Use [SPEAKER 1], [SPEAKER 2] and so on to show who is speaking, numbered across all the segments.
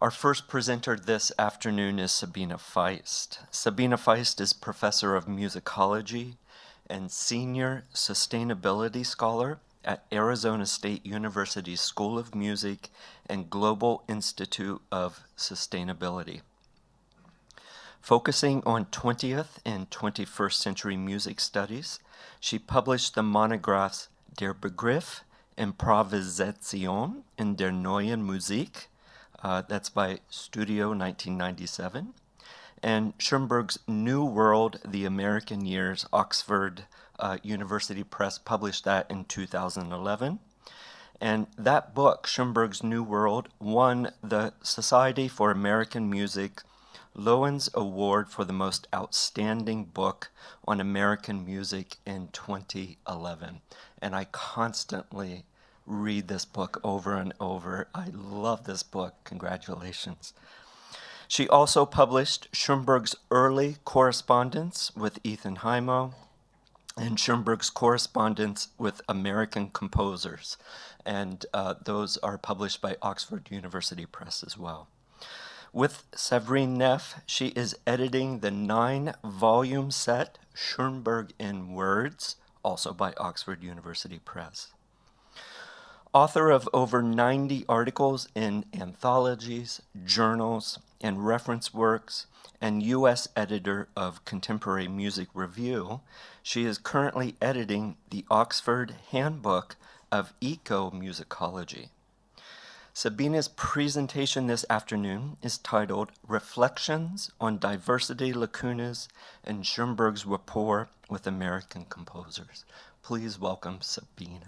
[SPEAKER 1] Our first presenter this afternoon is Sabine Feist. Sabine Feist is Professor of Musicology and Senior Sustainability Scholar at Arizona State University School of Music and Global Institute of Sustainability. Focusing on 20th and 21st century music studies, she published the monographs Der Begriff Improvisation in der Neuen Musik, that's by Studio 1997, and Schoenberg's New World, The American Years, Oxford University Press published that in 2011. And that book, Schoenberg's New World, won the Society for American Music Loewens Award for the most outstanding book on American music in 2011. And I constantly read this book over and over. I love this book. Congratulations. She also published Schoenberg's early correspondence with Ethan Heimo and Schoenberg's correspondence with American composers. And those are published by Oxford University Press as well. With Séverine Neff, she is editing the 9-volume set Schoenberg in Words, also by Oxford University Press. Author of over 90 articles in anthologies, journals, and reference works, and U.S. editor of Contemporary Music Review, she is currently editing the Oxford Handbook of Eco-Musicology. Sabine's presentation this afternoon is titled Reflections on Diversity Lacunas and Schoenberg's Rapport with American Composers. Please welcome Sabine.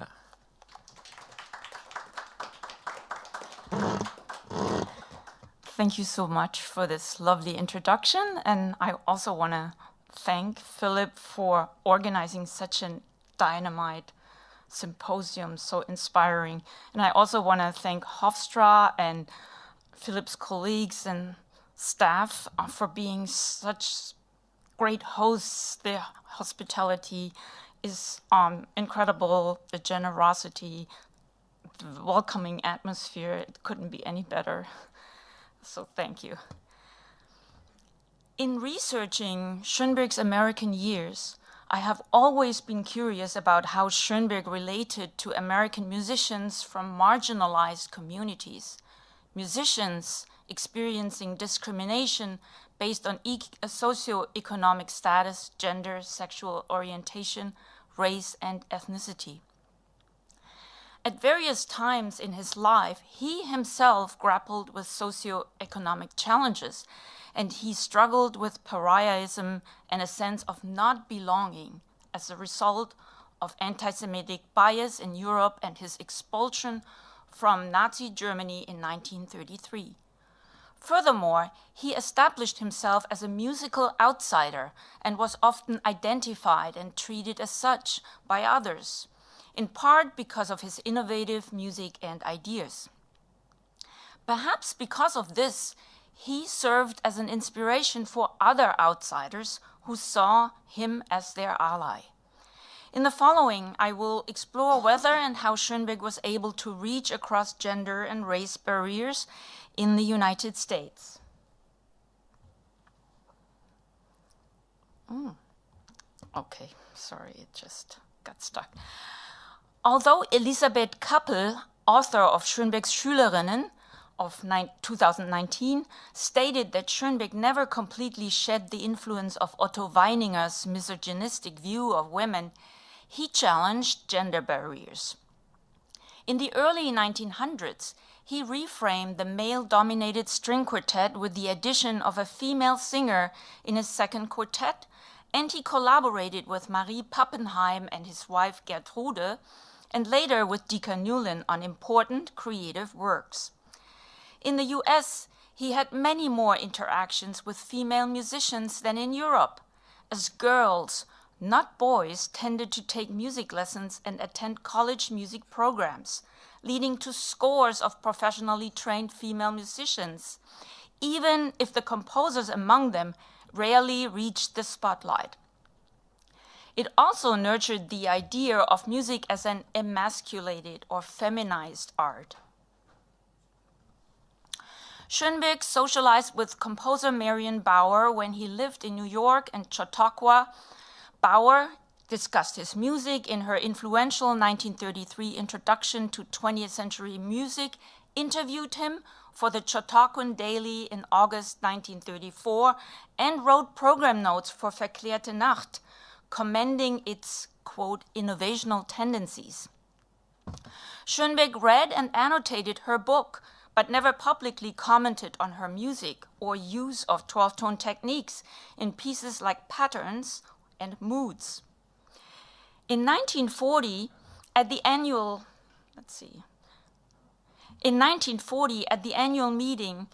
[SPEAKER 2] Thank you so much for this lovely introduction, and I also want to thank Philip for organizing such a dynamite symposium, so inspiring. And I also want to thank Hofstra and Philip's colleagues and staff for being such great hosts. The hospitality is incredible, the generosity, the welcoming atmosphere, it couldn't be any better. So thank you. In researching Schoenberg's American Years, I have always been curious about how Schoenberg related to American musicians from marginalized communities, musicians experiencing discrimination based on socioeconomic status, gender, sexual orientation, race, and ethnicity. At various times in his life, he himself grappled with socioeconomic challenges, and he struggled with pariahism and a sense of not belonging as a result of anti-Semitic bias in Europe and his expulsion from Nazi Germany in 1933. Furthermore, he established himself as a musical outsider and was often identified and treated as such by others, in part because of his innovative music and ideas. Perhaps because of this, he served as an inspiration for other outsiders who saw him as their ally. In the following, I will explore whether and how Schoenberg was able to reach across gender and race barriers in the United States. Okay, sorry, it just got stuck. Although Elisabeth Kappel, author of Schoenberg's Schülerinnen of 2019, stated that Schoenberg never completely shed the influence of Otto Weininger's misogynistic view of women, he challenged gender barriers. In the early 1900s, he reframed the male-dominated string quartet with the addition of a female singer in his second quartet, and he collaborated with Marie Pappenheim and his wife Gertrude, and later with Dieter Nuland on important creative works. In the US, he had many more interactions with female musicians than in Europe, as girls, not boys, tended to take music lessons and attend college music programs, leading to scores of professionally trained female musicians, even if the composers among them rarely reached the spotlight. It also nurtured the idea of music as an emasculated or feminized art. Schoenberg socialized with composer Marion Bauer when he lived in New York and Chautauqua. Bauer discussed his music in her influential 1933 Introduction to 20th Century Music, interviewed him for the Chautauquan Daily in August 1934, and wrote program notes for Verklärte Nacht, commending its, quote, innovational tendencies. Schoenberg read and annotated her book, but never publicly commented on her music or use of 12-tone techniques in pieces like Patterns and Moods. In 1940, at the annual meeting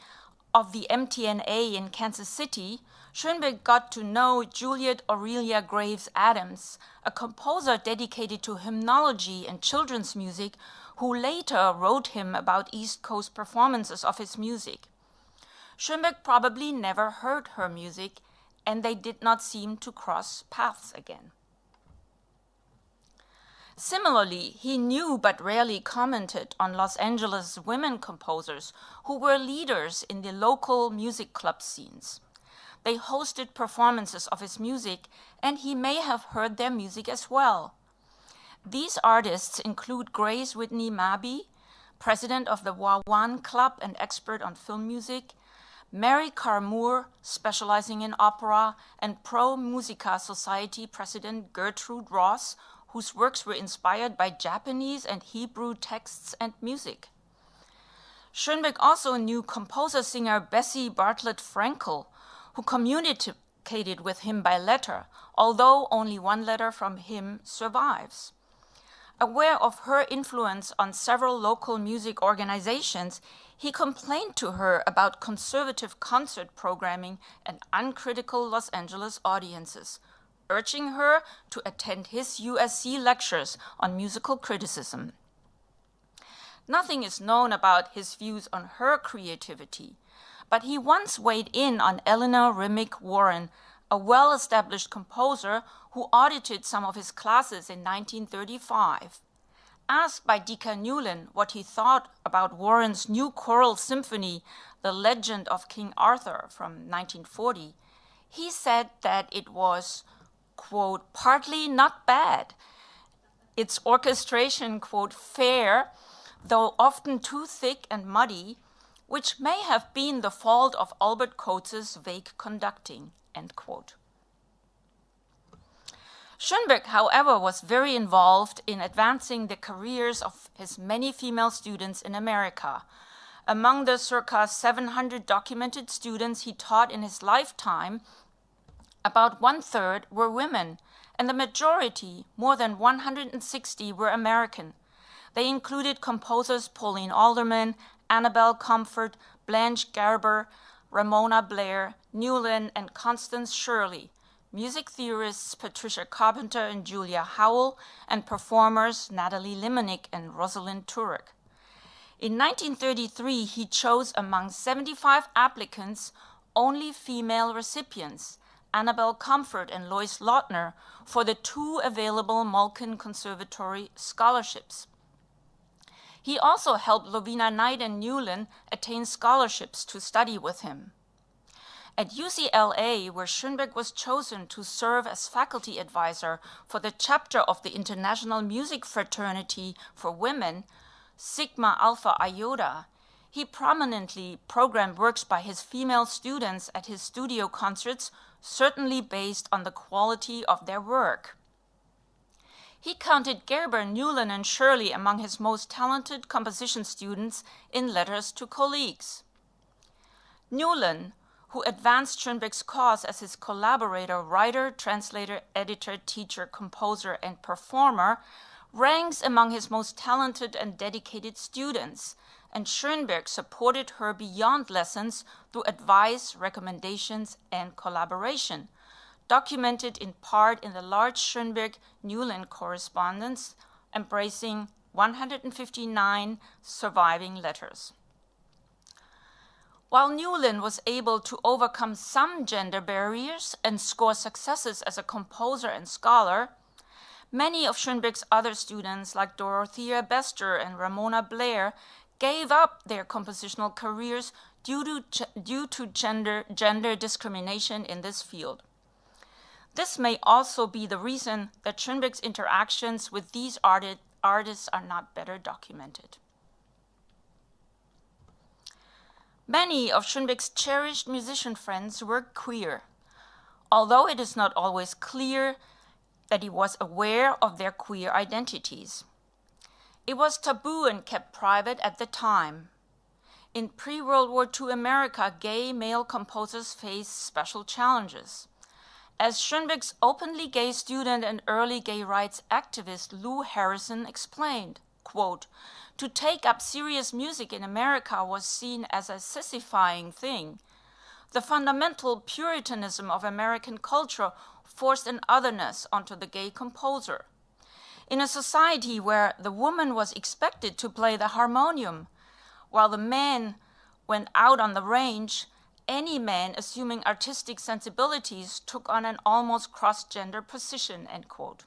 [SPEAKER 2] of the MTNA in Kansas City, Schoenberg got to know Juliet Aurelia Graves Adams, a composer dedicated to hymnology and children's music, who later wrote him about East Coast performances of his music. Schoenberg probably never heard her music, and they did not seem to cross paths again. Similarly, he knew but rarely commented on Los Angeles women composers who were leaders in the local music club scenes. They hosted performances of his music, and he may have heard their music as well. These artists include Grace Whitney Maby, president of the Wawan Club and expert on film music, Mary Carr Moore, specializing in opera, and Pro Musica Society president Gertrude Ross, whose works were inspired by Japanese and Hebrew texts and music. Schoenberg also knew composer-singer Bessie Bartlett Frankel, who communicated with him by letter, although only one letter from him survives. Aware of her influence on several local music organizations, he complained to her about conservative concert programming and uncritical Los Angeles audiences, urging her to attend his USC lectures on musical criticism. Nothing is known about his views on her creativity, but he once weighed in on Eleanor Rimmick Warren, a well-established composer who audited some of his classes in 1935. Asked by Dika Newlin what he thought about Warren's new choral symphony, The Legend of King Arthur from 1940, he said that it was, quote, partly not bad. Its orchestration, quote, fair, though often too thick and muddy, which may have been the fault of Albert Coates' vague conducting, end quote. Schoenberg, however, was very involved in advancing the careers of his many female students in America. Among the circa 700 documented students he taught in his lifetime, about 1/3 were women, and the majority, more than 160, were American. They included composers Pauline Alderman, Annabelle Comfort, Blanche Gerber, Ramona Blair, Newlin, and Constance Shirley, music theorists Patricia Carpenter and Julia Howell, and performers Natalie Limonick and Rosalind Turek. In 1933, he chose among 75 applicants only female recipients, Annabelle Comfort and Lois Lautner, for the 2 available Malkin Conservatory scholarships. He also helped Lovina Knight and Newlin attain scholarships to study with him. At UCLA, where Schoenberg was chosen to serve as faculty advisor for the chapter of the International Music Fraternity for Women, Sigma Alpha Iota, he prominently programmed works by his female students at his studio concerts, certainly based on the quality of their work. He counted Gerber, Newlin, and Shirley among his most talented composition students in letters to colleagues. Newlin, who advanced Schoenberg's cause as his collaborator, writer, translator, editor, teacher, composer, and performer, ranks among his most talented and dedicated students, and Schoenberg supported her beyond lessons through advice, recommendations, and collaboration, documented in part in the large Schoenberg-Newlin correspondence, embracing 159 surviving letters. While Newlin was able to overcome some gender barriers and score successes as a composer and scholar, many of Schoenberg's other students, like Dorothea Bester and Ramona Blair, gave up their compositional careers due to gender discrimination in this field. This may also be the reason that Schoenberg's interactions with these artists are not better documented. Many of Schoenberg's cherished musician friends were queer, although it is not always clear that he was aware of their queer identities. It was taboo and kept private at the time. In pre-World War II America, gay male composers faced special challenges. As Schoenberg's openly gay student and early gay rights activist Lou Harrison explained, quote, "To take up serious music in America was seen as a sissifying thing. The fundamental Puritanism of American culture forced an otherness onto the gay composer. In a society where the woman was expected to play the harmonium, while the man went out on the range, any man assuming artistic sensibilities took on an almost cross-gender position," end quote.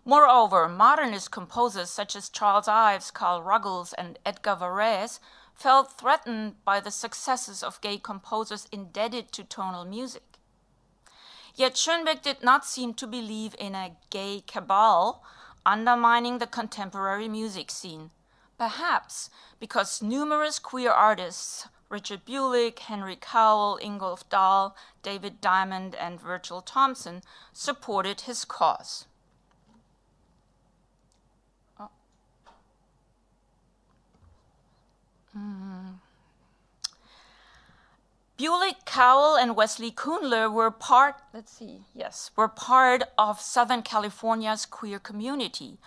[SPEAKER 2] Moreover, modernist composers such as Charles Ives, Carl Ruggles, and Edgar Varese felt threatened by the successes of gay composers indebted to tonal music. Yet Schoenberg did not seem to believe in a gay cabal undermining the contemporary music scene, perhaps because numerous queer artists, Richard Bulick, Henry Cowell, Ingolf Dahl, David Diamond, and Virgil Thomson, supported his cause. Bulick, Cowell, and Wesley Kuhnler were part of Southern California's queer community.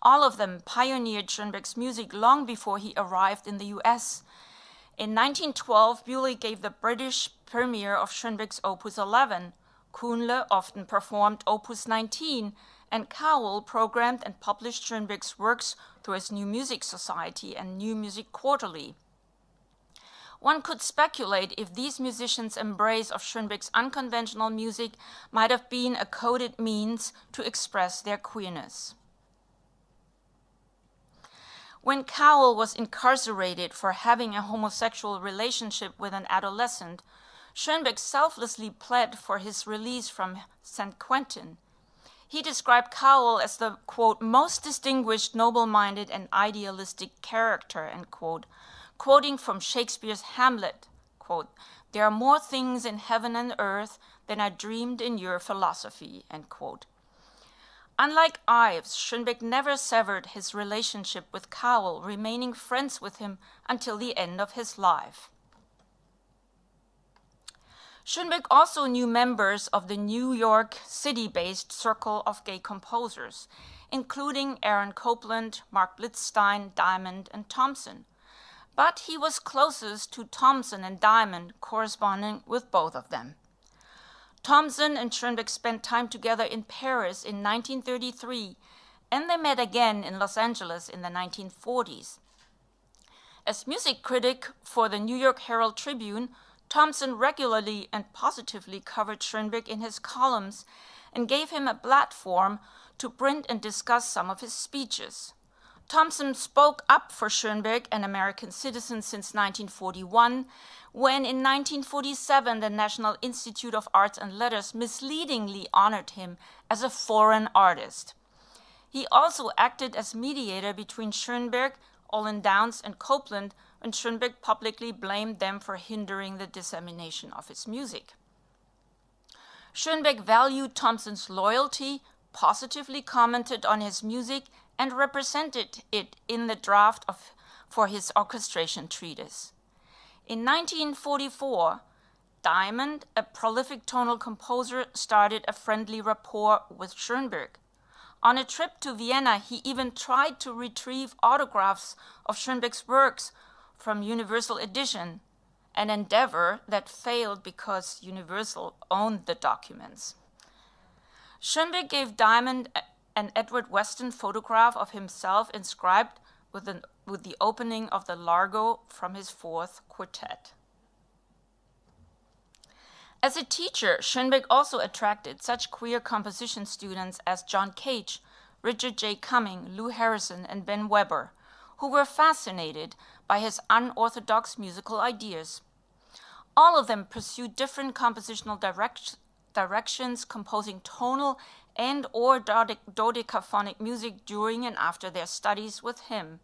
[SPEAKER 2] All of them pioneered Schoenberg's music long before he arrived in the US. In 1912, Bulick gave the British premiere of Schoenberg's Opus 11. Kuhnler often performed Opus 19, and Cowell programmed and published Schoenberg's works through his New Music Society and New Music Quarterly. One could speculate if these musicians' embrace of Schoenberg's unconventional music might have been a coded means to express their queerness. When Cowell was incarcerated for having a homosexual relationship with an adolescent, Schoenberg selflessly pled for his release from San Quentin. He described Cowell as the, quote, "most distinguished, noble-minded, and idealistic character," end quote, quoting from Shakespeare's Hamlet, quote, "There are more things in heaven and earth than I dreamed in your philosophy," end quote. Unlike Ives, Schoenberg never severed his relationship with Cowell, remaining friends with him until the end of his life. Schoenberg also knew members of the New York City-based circle of gay composers, including Aaron Copland, Mark Blitzstein, Diamond, and Thomson. But he was closest to Thomson and Diamond, corresponding with both of them. Thomson and Schoenberg spent time together in Paris in 1933, and they met again in Los Angeles in the 1940s. As music critic for the New York Herald Tribune, Thomson regularly and positively covered Schoenberg in his columns and gave him a platform to print and discuss some of his speeches. Thomson spoke up for Schoenberg, an American citizen since 1941, when in 1947 the National Institute of Arts and Letters misleadingly honored him as a foreign artist. He also acted as mediator between Schoenberg, Olin Downs, and Copland when Schoenberg publicly blamed them for hindering the dissemination of his music. Schoenberg valued Thomson's loyalty, positively commented on his music, and represented it in the draft for his orchestration treatise. In 1944, Diamond, a prolific tonal composer, started a friendly rapport with Schoenberg. On a trip to Vienna, he even tried to retrieve autographs of Schoenberg's works from Universal Edition, an endeavor that failed because Universal owned the documents. Schoenberg gave Diamond an Edward Weston photograph of himself inscribed with the opening of the Largo from his fourth quartet. As a teacher, Schoenberg also attracted such queer composition students as John Cage, Richard J. Cumming, Lou Harrison, and Ben Weber, who were fascinated by his unorthodox musical ideas. All of them pursued different compositional directions, composing tonal and or dodecaphonic music during and after their studies with him.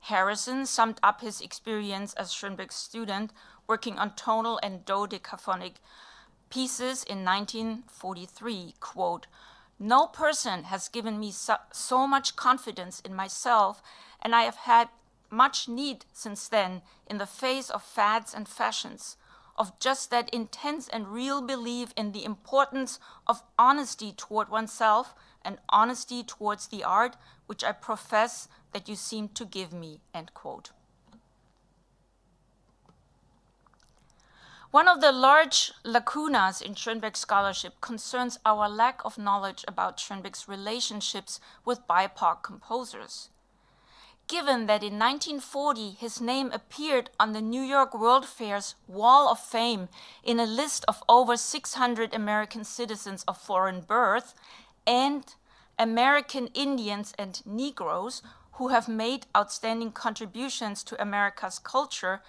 [SPEAKER 2] Harrison summed up his experience as Schoenberg's student working on tonal and dodecaphonic pieces in 1943, quote, "No person has given me so much confidence in myself, and I have had much need since then in the face of fads and fashions, of just that intense and real belief in the importance of honesty toward oneself and honesty towards the art, which I profess that you seem to give me," end quote. One of the large lacunas in Schoenberg's scholarship concerns our lack of knowledge about Schoenberg's relationships with BIPOC composers. Given that in 1940 his name appeared on the New York World Fair's Wall of Fame in a list of over 600 American citizens of foreign birth and American Indians and Negroes who have made outstanding contributions to America's culture,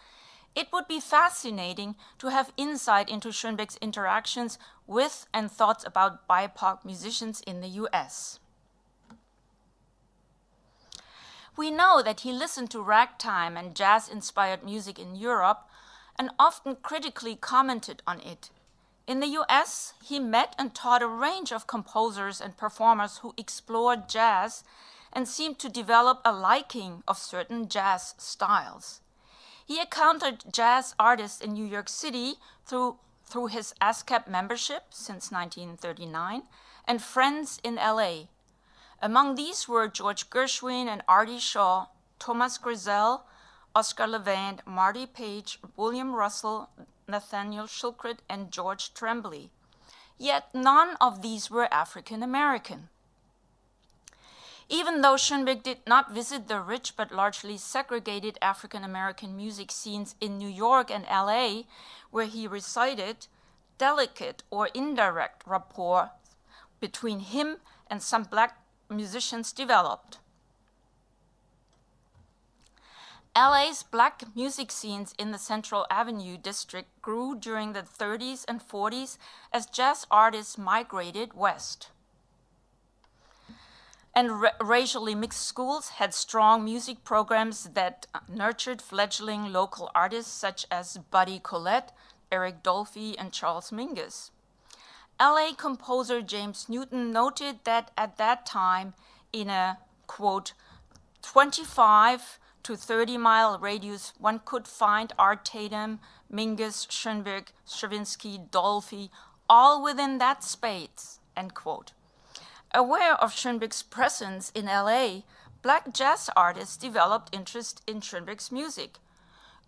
[SPEAKER 2] it would be fascinating to have insight into Schoenberg's interactions with and thoughts about BIPOC musicians in the US. We know that he listened to ragtime and jazz-inspired music in Europe and often critically commented on it. In the US, he met and taught a range of composers and performers who explored jazz and seemed to develop a liking of certain jazz styles. He encountered jazz artists in New York City through his ASCAP membership since 1939 and friends in LA. Among these were George Gershwin and Artie Shaw, Thomas Grisel, Oscar Levant, Marty Page, William Russell, Nathaniel Shilkret, and George Tremblay. Yet none of these were African American. Even though Schoenberg did not visit the rich but largely segregated African American music scenes in New York and LA, where he resided, delicate or indirect rapport between him and some black musicians developed. LA's black music scenes in the Central Avenue district grew during the 30s and 40s as jazz artists migrated west. And racially mixed schools had strong music programs that nurtured fledgling local artists such as Buddy Collette, Eric Dolphy, and Charles Mingus. LA composer James Newton noted that at that time, in a, quote, 25 to 30-mile radius, one could find Art Tatum, Mingus, Schoenberg, Stravinsky, Dolphy, all within that space, end quote. Aware of Schoenberg's presence in LA, black jazz artists developed interest in Schoenberg's music.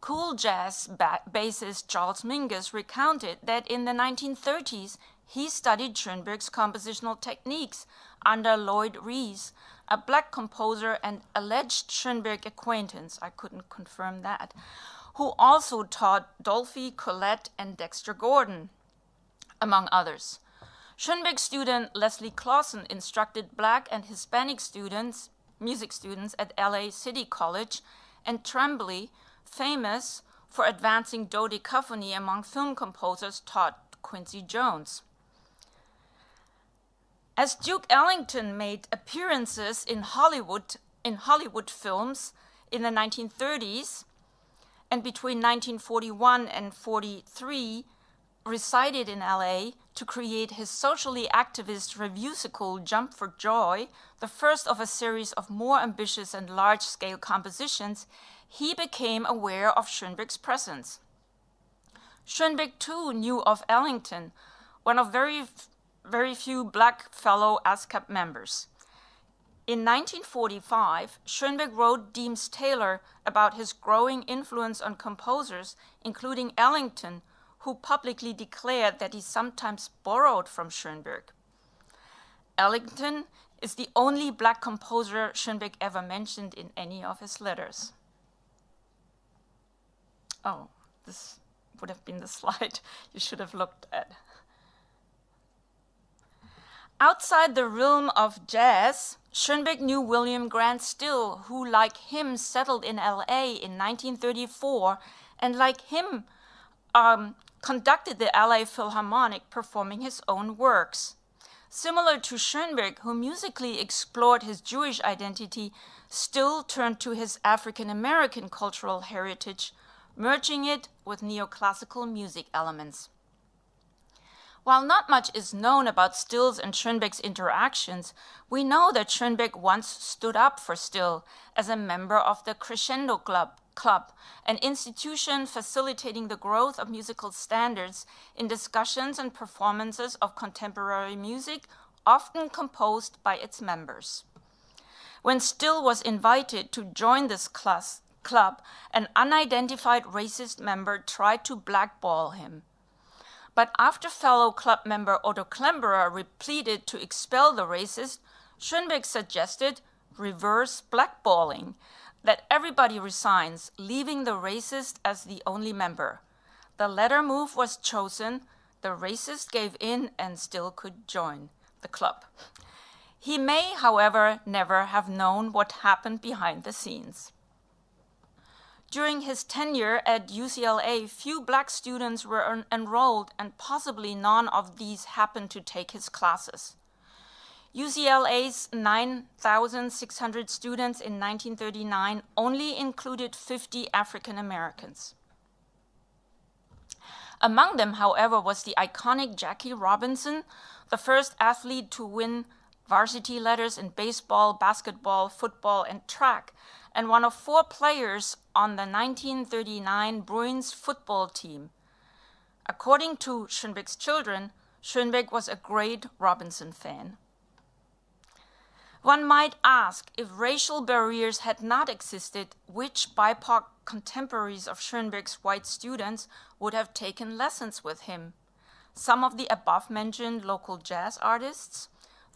[SPEAKER 2] Cool jazz bassist Charles Mingus recounted that in the 1930s, he studied Schoenberg's compositional techniques under Lloyd Rees, a black composer and alleged Schoenberg acquaintance, I couldn't confirm that, who also taught Dolphy, Collette, and Dexter Gordon, among others. Schoenberg student Leslie Clausen instructed black and Hispanic students, music students at LA City College, and Tremblay, famous for advancing dodecaphony among film composers, taught Quincy Jones. As Duke Ellington made appearances in Hollywood films in the 1930s, and between 1941 and 43 resided in LA to create his socially activist revuesical Jump for Joy, the first of a series of more ambitious and large-scale compositions, he became aware of Schoenberg's presence. Schoenberg too knew of Ellington, one of very few black fellow ASCAP members. In 1945, Schoenberg wrote Deems Taylor about his growing influence on composers, including Ellington, who publicly declared that he sometimes borrowed from Schoenberg. Ellington is the only black composer Schoenberg ever mentioned in any of his letters. Oh, this would have been the slide you should have looked at. Outside the realm of jazz, Schoenberg knew William Grant Still, who, like him, settled in LA in 1934, and like him, conducted the LA Philharmonic, performing his own works. Similar to Schoenberg, who musically explored his Jewish identity, Still turned to his African American cultural heritage, merging it with neoclassical music elements. While not much is known about Still's and Schoenberg's interactions, we know that Schoenberg once stood up for Still as a member of the Crescendo Club, an institution facilitating the growth of musical standards in discussions and performances of contemporary music, often composed by its members. When Still was invited to join this club, an unidentified racist member tried to blackball him. But after fellow club member Otto Klemperer pleaded to expel the racist, Schoenberg suggested reverse blackballing, that everybody resigns, leaving the racist as the only member. The latter move was chosen, the racist gave in and Still could join the club. He may, however, never have known what happened behind the scenes. During his tenure at UCLA, few black students were enrolled, and possibly none of these happened to take his classes. UCLA's 9,600 students in 1939 only included 50 African Americans. Among them, however, was the iconic Jackie Robinson, the first athlete to win varsity letters in baseball, basketball, football, and track, and one of 4 players on the 1939 Bruins football team. According to Schoenberg's children, Schoenberg was a great Robinson fan. One might ask, if racial barriers had not existed, which BIPOC contemporaries of Schoenberg's white students would have taken lessons with him? Some of the above-mentioned local jazz artists,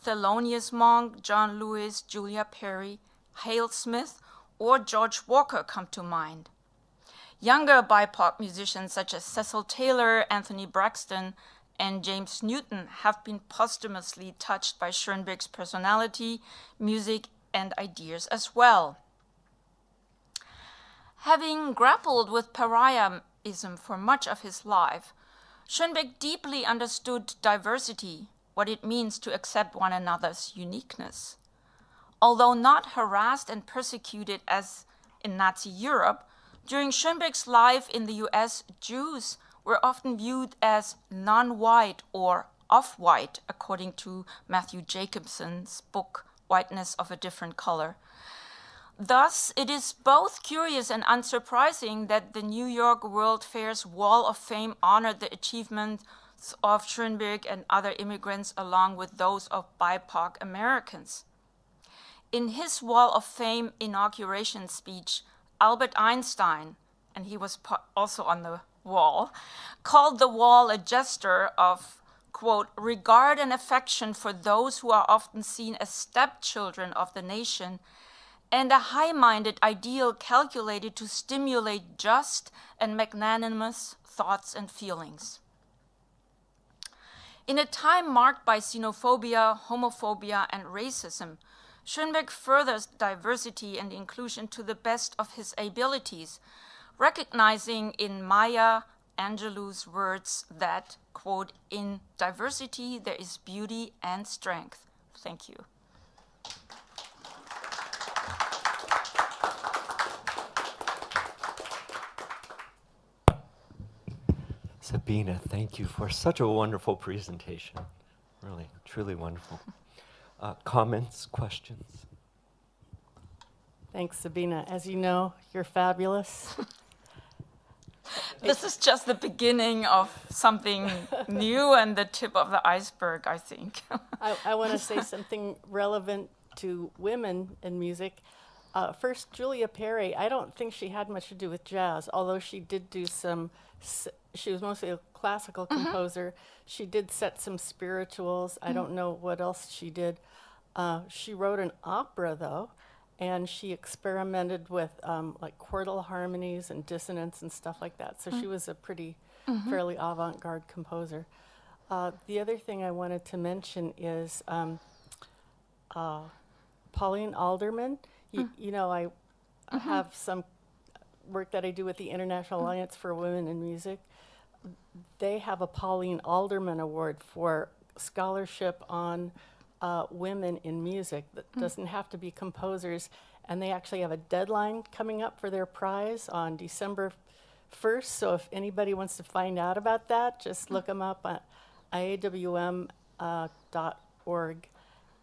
[SPEAKER 2] Thelonious Monk, John Lewis, Julia Perry, Hale Smith, or George Walker come to mind. Younger BIPOC musicians such as Cecil Taylor, Anthony Braxton, and James Newton have been posthumously touched by Schoenberg's personality, music, and ideas as well. Having grappled with pariahism for much of his life, Schoenberg deeply understood diversity, what it means to accept one another's uniqueness. Although not harassed and persecuted as in Nazi Europe, during Schoenberg's life in the US, Jews were often viewed as non-white or off-white, according to Matthew Jacobson's book, Whiteness of a Different Color. Thus, it is both curious and unsurprising that the New York World Fair's Wall of Fame honored the achievements of Schoenberg and other immigrants along with those of BIPOC Americans. In his Wall of Fame inauguration speech, Albert Einstein, and he was also on the wall, called the wall a gesture of, quote, regard and affection for those who are often seen as stepchildren of the nation, and a high-minded ideal calculated to stimulate just and magnanimous thoughts and feelings. In a time marked by xenophobia, homophobia, and racism, Schoenberg furthers diversity and inclusion to the best of his abilities, recognizing in Maya Angelou's words that, quote, in diversity there is beauty and strength. Thank you.
[SPEAKER 1] Sabina, thank you for such a wonderful presentation. Really, truly wonderful. Comments, questions?
[SPEAKER 3] Thanks, Sabina. As you know, you're fabulous.
[SPEAKER 2] This is just the beginning of something new and the tip of the iceberg, I think.
[SPEAKER 3] I want to say something relevant to women in music. First, Julia Perry. I don't think she had much to do with jazz, although she did do some. She was mostly a classical composer. She did set some spirituals. I don't know what else she did. She wrote an opera, though, and she experimented with like chordal harmonies and dissonance and stuff like that. So she was a pretty fairly avant-garde composer. The other thing I wanted to mention is Pauline Alderman. You know, I have some work that I do with the International Alliance for Women in Music. They have a Pauline Alderman Award for scholarship on women in music that doesn't have to be composers. And they actually have a deadline coming up for their prize on December 1st. So if anybody wants to find out about that, just look them up at iawm.org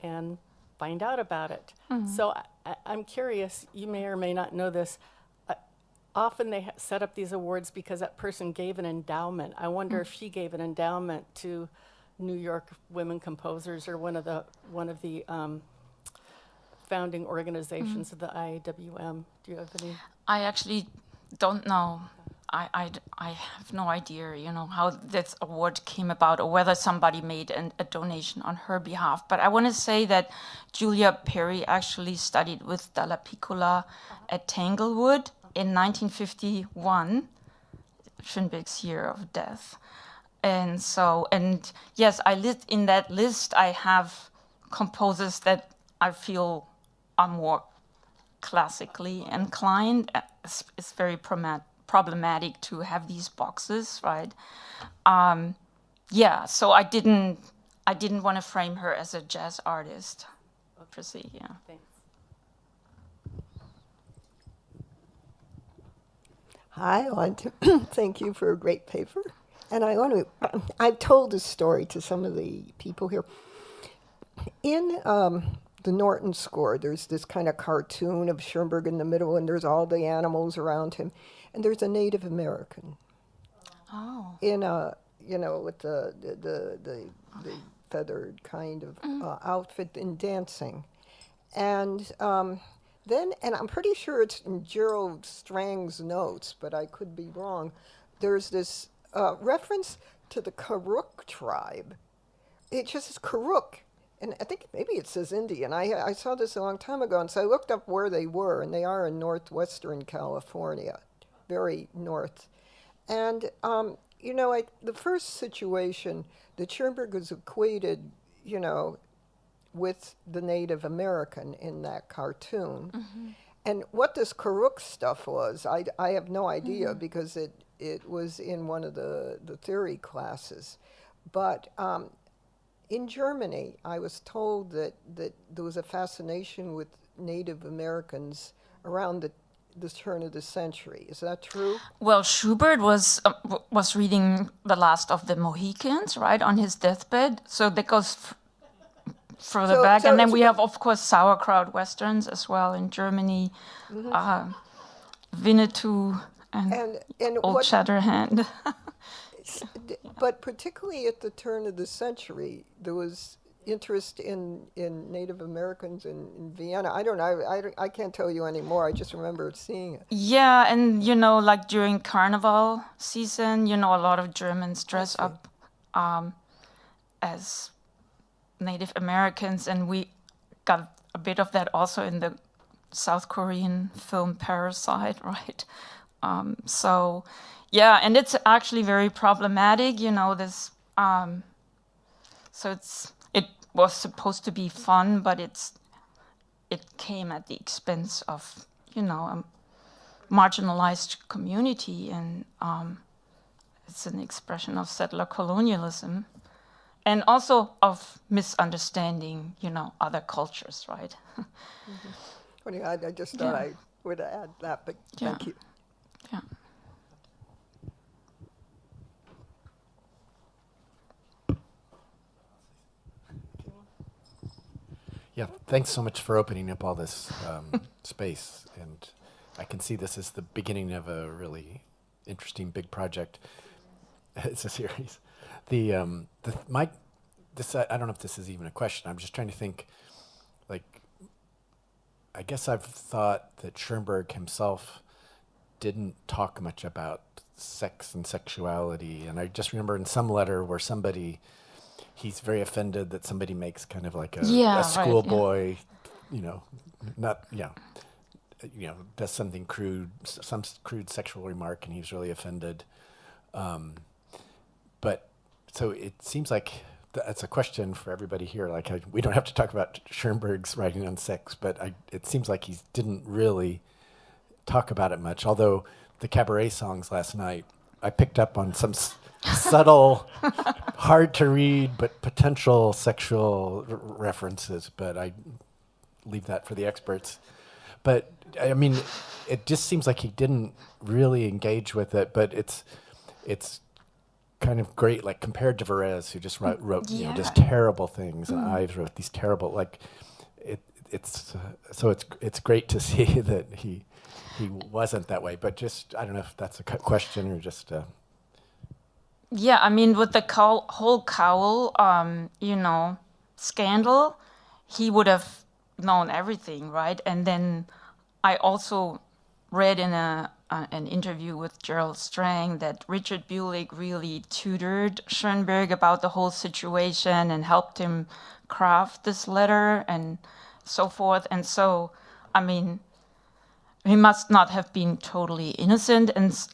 [SPEAKER 3] and find out about it. So I'm curious, you may or may not know this. Often they set up these awards because that person gave an endowment. I wonder if she gave an endowment to New York women composers or one of the founding organizations of the IAWM. Do you have any?
[SPEAKER 2] I actually don't know. I have no idea, you know, how this award came about or whether somebody made a donation on her behalf. But I want to say that Julia Perry actually studied with Dalla Piccola at Tanglewood in 1951, Schönberg's year of death. And so, and yes, in that list, I have composers that I feel are more classically inclined. It's very problematic to have these boxes, right? Yeah, so I didn't want to frame her as a jazz artist, per se, yeah.
[SPEAKER 3] Thanks.
[SPEAKER 4] Hi, I want to thank you for a great paper. And I want to, I've told this story to some of the people here. In the Norton score, there's this kind of cartoon of Schoenberg in the middle, and there's all the animals around him. And there's a Native American.
[SPEAKER 2] Oh.
[SPEAKER 4] In a, you know, with the feathered kind of outfit and dancing. And then, and I'm pretty sure it's in Gerald Strang's notes, but I could be wrong, there's this reference to the Karuk tribe. It just says Karuk, and I think maybe it says Indian. I saw this a long time ago, and so I looked up where they were, and they are in northwestern California, very north. And, you know, the first situation, that Schoenberg was equated, you know, with the Native American in that cartoon. Mm-hmm. And what this Karuk stuff was, I have no idea because it was in one of the theory classes. But in Germany, I was told that there was a fascination with Native Americans around the turn of the century. Is that true?
[SPEAKER 2] Well, Schubert was reading The Last of the Mohicans, right, on his deathbed. So that goes further back. And then we have, of course, sauerkraut westerns as well in Germany, Winnetou and Old Shatterhand.
[SPEAKER 4] But particularly at the turn of the century, there was interest in Native Americans in Vienna. I don't know. I can't tell you anymore. I just remember seeing it.
[SPEAKER 2] Yeah, and, you know, like during Carnival season, you know, a lot of Germans dress up as Native Americans, and we got a bit of that also in the South Korean film Parasite, right? So, yeah, and it's actually very problematic, you know, this, so it was supposed to be fun, but it came at the expense of, you know, a marginalized community, and it's an expression of settler colonialism. And also of misunderstanding, you know, other cultures, right?
[SPEAKER 4] Well, I just thought I would add that, but thank you.
[SPEAKER 2] Yeah.
[SPEAKER 5] Yeah, thanks so much for opening up all this space. And I can see this as the beginning of a really interesting big project. It's a series. I don't know if this is even a question. I'm just trying to think, like, I guess I've thought that Schoenberg himself didn't talk much about sex and sexuality. And I just remember in some letter where he's very offended that somebody makes kind of like a schoolboy, you know, does something crude, some crude sexual remark, and he's really offended. But so it seems like that's a question for everybody here. Like, we don't have to talk about Schoenberg's writing on sex, but it seems like he didn't really talk about it much. Although the cabaret songs last night, I picked up on some subtle, hard to read, but potential sexual references, but I leave that for the experts. But I mean, it just seems like he didn't really engage with it, but it's kind of great, like compared to Varese, who just wrote just terrible things, and Ives wrote these terrible, like it's great to see that he wasn't that way. But just, I don't know if that's a question or just.
[SPEAKER 2] Yeah, I mean, with the whole Cowell, scandal, he would have known everything, right? And then I also read in an interview with Gerald Strang that Richard Bulik really tutored Schoenberg about the whole situation and helped him craft this letter and so forth. And so, I mean, he must not have been totally innocent.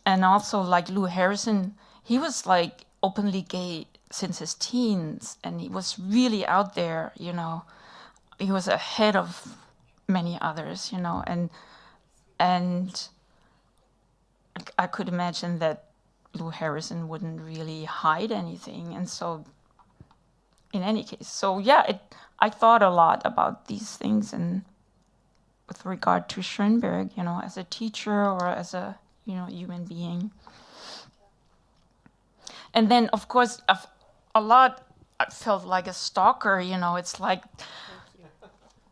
[SPEAKER 2] And also, like Lou Harrison, he was like openly gay since his teens, and he was really out there, He was ahead of many others, and I could imagine that Lou Harrison wouldn't really hide anything. And so, in any case, I thought a lot about these things, and with regard to Schoenberg, as a teacher or as a, human being. And then, of course, a lot, I felt like a stalker, it's like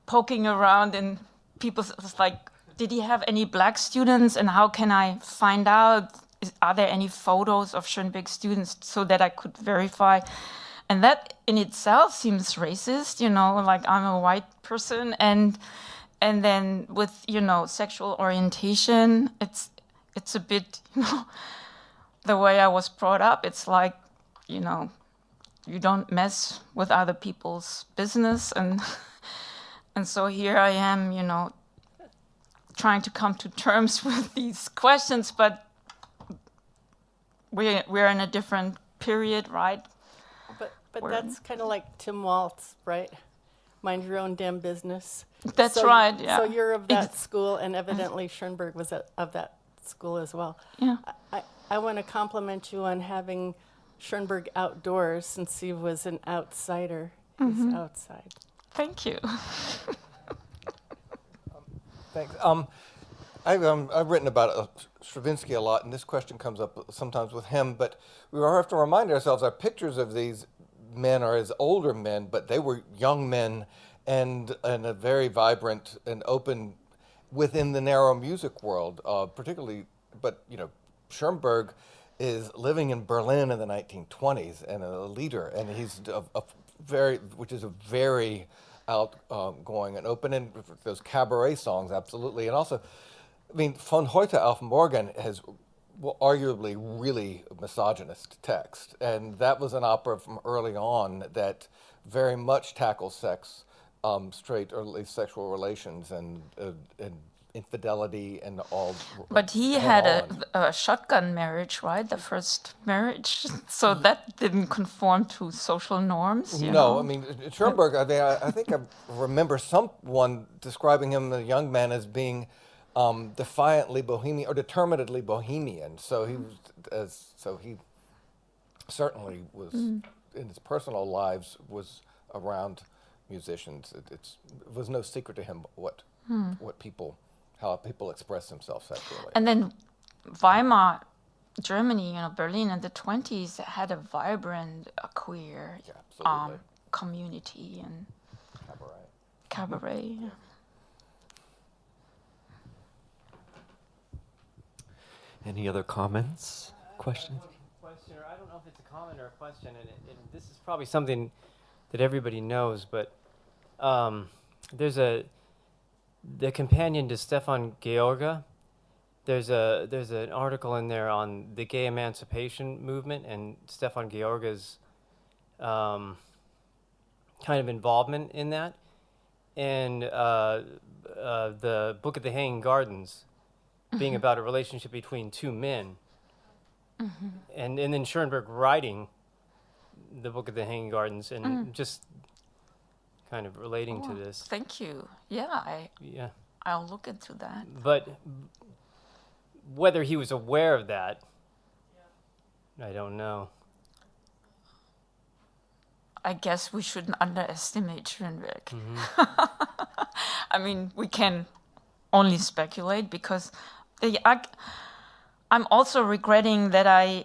[SPEAKER 2] poking around and it's like, did he have any black students, and how can I find out? Are there any photos of Schoenberg students so that I could verify? And that in itself seems racist, like I'm a white person, and then with sexual orientation, it's a bit the way I was brought up. It's like you don't mess with other people's business, and so here I am, trying to come to terms with these questions, but we're in a different period, right?
[SPEAKER 3] But that's kind of like Tim Waltz, right? Mind your own damn business.
[SPEAKER 2] That's right, yeah.
[SPEAKER 3] So you're of that school, and evidently Schoenberg was of that school as well.
[SPEAKER 2] Yeah.
[SPEAKER 3] I want to compliment you on having Schoenberg outdoors, since he was an outsider. He's outside.
[SPEAKER 2] Thank you.
[SPEAKER 6] Thanks. I've written about Stravinsky a lot, and this question comes up sometimes with him, but we have to remind ourselves our pictures of these men are as older men, but they were young men and a very vibrant and open within the narrow music world, particularly, but, Schoenberg is living in Berlin in the 1920s and a leader, and he's which is a very outgoing and open, and those cabaret songs, absolutely. And also, I mean, Von heute auf morgen has arguably really misogynist text, and that was an opera from early on that very much tackles sex, straight or at least sexual relations, and infidelity and all.
[SPEAKER 2] But he had a shotgun marriage, right? The first marriage, so that didn't conform to social norms.
[SPEAKER 6] No, I mean, Schoenberg. I think I remember someone describing him, the young man, as being defiantly bohemian or determinedly bohemian. So he how he was in his personal lives was around musicians. It was no secret to him how people express themselves sexually.
[SPEAKER 2] And then Weimar, Germany, Berlin in the 20s had a vibrant queer community and cabaret. Yeah.
[SPEAKER 1] Any other comments, questions?
[SPEAKER 7] I don't know if it's a comment or a question, and this is probably something that everybody knows, but there's the companion to Stefan George. There's an article in there on the gay emancipation movement and Stefan George's kind of involvement in that, and the Book of the Hanging Gardens being about a relationship between two men, and then Schoenberg writing the Book of the Hanging Gardens, and just kind of relating to this.
[SPEAKER 2] Thank you. Yeah,
[SPEAKER 7] Yeah.
[SPEAKER 2] I'll look into that.
[SPEAKER 7] But whether he was aware of that, I don't know.
[SPEAKER 2] I guess we shouldn't underestimate Schoenberg. I mean, we can only speculate because I'm also regretting that I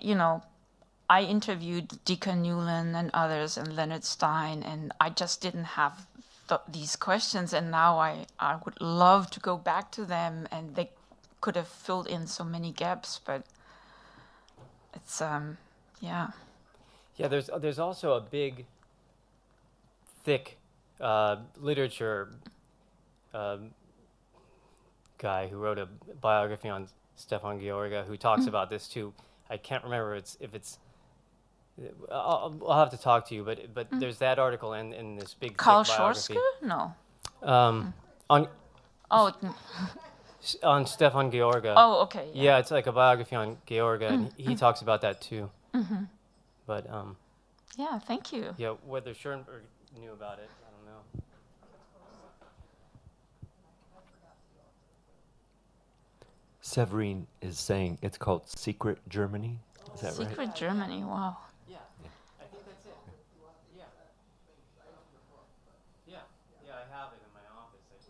[SPEAKER 2] interviewed Deacon Newland and others and Leonard Stein, and I just didn't have these questions. And now I would love to go back to them, and they could have filled in so many gaps. But it's yeah.
[SPEAKER 7] Yeah, there's also a big, thick literature guy who wrote a biography on Stefan Georga who talks about this too. I can't remember if it's. I'll have to talk to you, but there's that article in this big
[SPEAKER 2] Karl
[SPEAKER 7] thick biography.
[SPEAKER 2] Schorske? No.
[SPEAKER 7] On Stefan Georga.
[SPEAKER 2] Oh, okay.
[SPEAKER 7] Yeah, it's like a biography on Georga, and he talks about that too. But
[SPEAKER 2] Yeah, thank you.
[SPEAKER 7] yeah, whether Schoenberg knew about it, I don't know.
[SPEAKER 1] Severine is saying it's called Secret Germany. Is that right?
[SPEAKER 2] Secret Germany, wow.
[SPEAKER 7] Yeah, I think that's it. Yeah. Yeah, I have it in my office. It's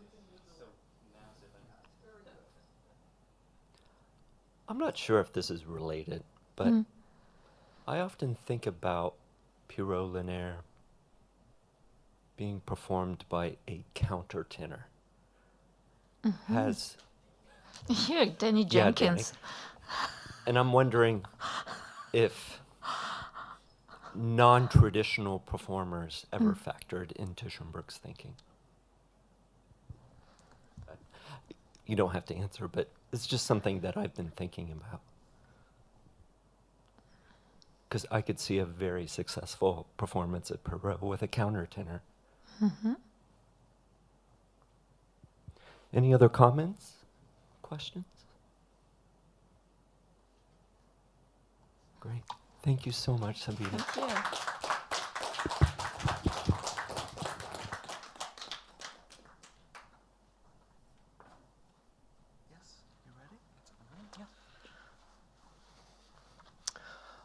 [SPEAKER 7] so massive.
[SPEAKER 1] I'm not sure if this is related, but I often think about Pierrot Lunaire being performed by a countertenor. Has
[SPEAKER 2] Here, Danny
[SPEAKER 1] Yeah, Danny.
[SPEAKER 2] Jenkins.
[SPEAKER 1] And I'm wondering if non-traditional performers ever factored into Schoenberg's thinking. You don't have to answer, but it's just something that I've been thinking about. Because I could see a very successful performance at Perot with a countertenor. Any other comments? Questions? Great. Thank you so much, Sabina.
[SPEAKER 2] Thank you.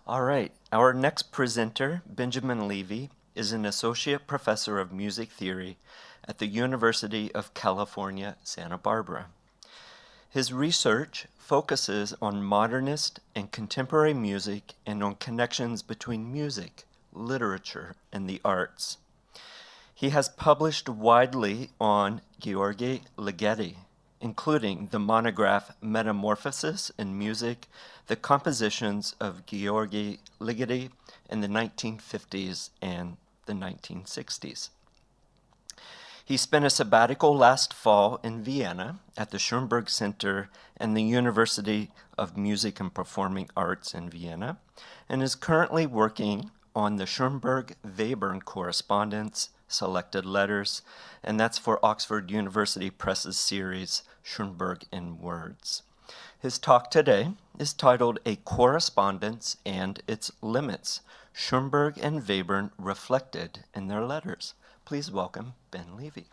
[SPEAKER 1] All right. Our next presenter, Benjamin Levy, is an associate professor of music theory at the University of California, Santa Barbara. His research focuses on modernist and contemporary music and on connections between music, literature, and the arts. He has published widely on György Ligeti, including the monograph Metamorphosis in Music, the compositions of György Ligeti in the 1950s and the 1960s. He spent a sabbatical last fall in Vienna at the Schoenberg Center and the University of Music and Performing Arts in Vienna, and is currently working on the Schoenberg-Webern correspondence, Selected Letters, and that's for Oxford University Press's series, Schoenberg in Words. His talk today is titled A Correspondence and Its Limits, Schoenberg and Webern Reflected in Their Letters. Please welcome Ben Levy.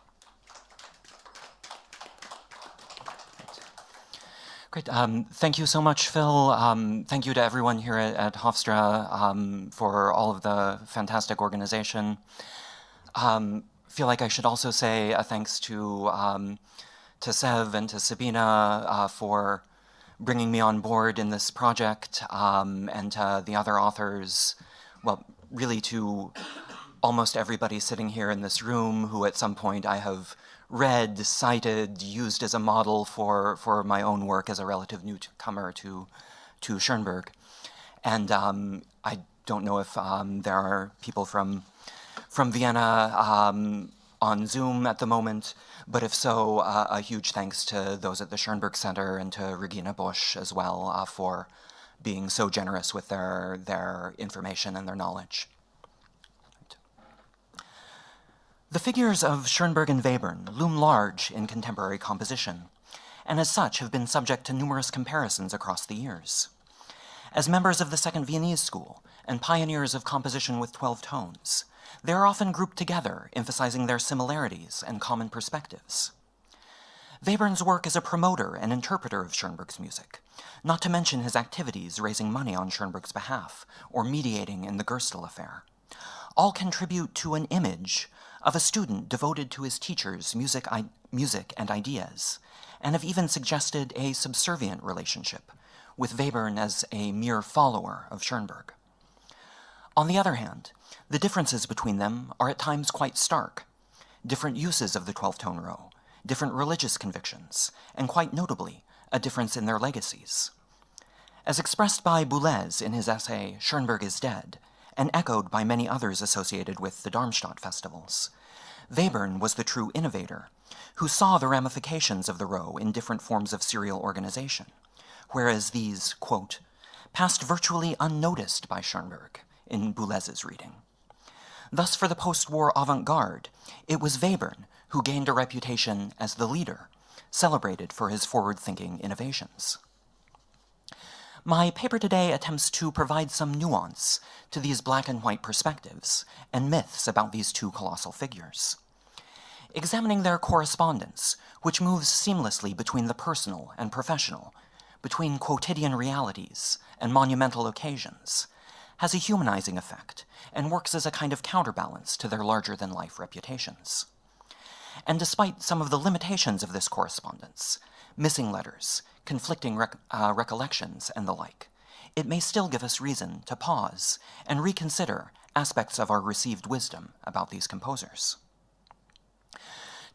[SPEAKER 8] Great. Thank you so much, Phil. Thank you to everyone here at Hofstra for all of the fantastic organization. Feel like I should also say a thanks to Sev and to Sabina for bringing me on board in this project, and to the other authors, well, really to almost everybody sitting here in this room who at some point I have read, cited, used as a model for my own work as a relative newcomer to Schoenberg. And I don't know if there are people from Vienna on Zoom at the moment, but if so, a huge thanks to those at the Schoenberg Center and to Regina Busch as well for being so generous with their information and their knowledge. The figures of Schoenberg and Webern loom large in contemporary composition, and as such have been subject to numerous comparisons across the years. As members of the Second Viennese School and pioneers of composition with 12 tones, they are often grouped together, emphasizing their similarities and common perspectives. Webern's work as a promoter and interpreter of Schoenberg's music, not to mention his activities raising money on Schoenberg's behalf or mediating in the Gerstel affair, all contribute to an image of a student devoted to his teacher's music and ideas, and have even suggested a subservient relationship, with Webern as a mere follower of Schoenberg. On the other hand, the differences between them are at times quite stark. Different uses of the 12-tone row, different religious convictions, and quite notably, a difference in their legacies. As expressed by Boulez in his essay Schoenberg is Dead, and echoed by many others associated with the Darmstadt festivals, Webern was the true innovator, who saw the ramifications of the row in different forms of serial organization, whereas these, quote, passed virtually unnoticed by Schoenberg in Boulez's reading. Thus, for the post-war avant-garde, it was Webern who gained a reputation as the leader, celebrated for his forward-thinking innovations. My paper today attempts to provide some nuance to these black and white perspectives and myths about these two colossal figures. Examining their correspondence, which moves seamlessly between the personal and professional, between quotidian realities and monumental occasions, has a humanizing effect and works as a kind of counterbalance to their larger-than-life reputations. And despite some of the limitations of this correspondence, missing letters, conflicting recollections, and the like, it may still give us reason to pause and reconsider aspects of our received wisdom about these composers.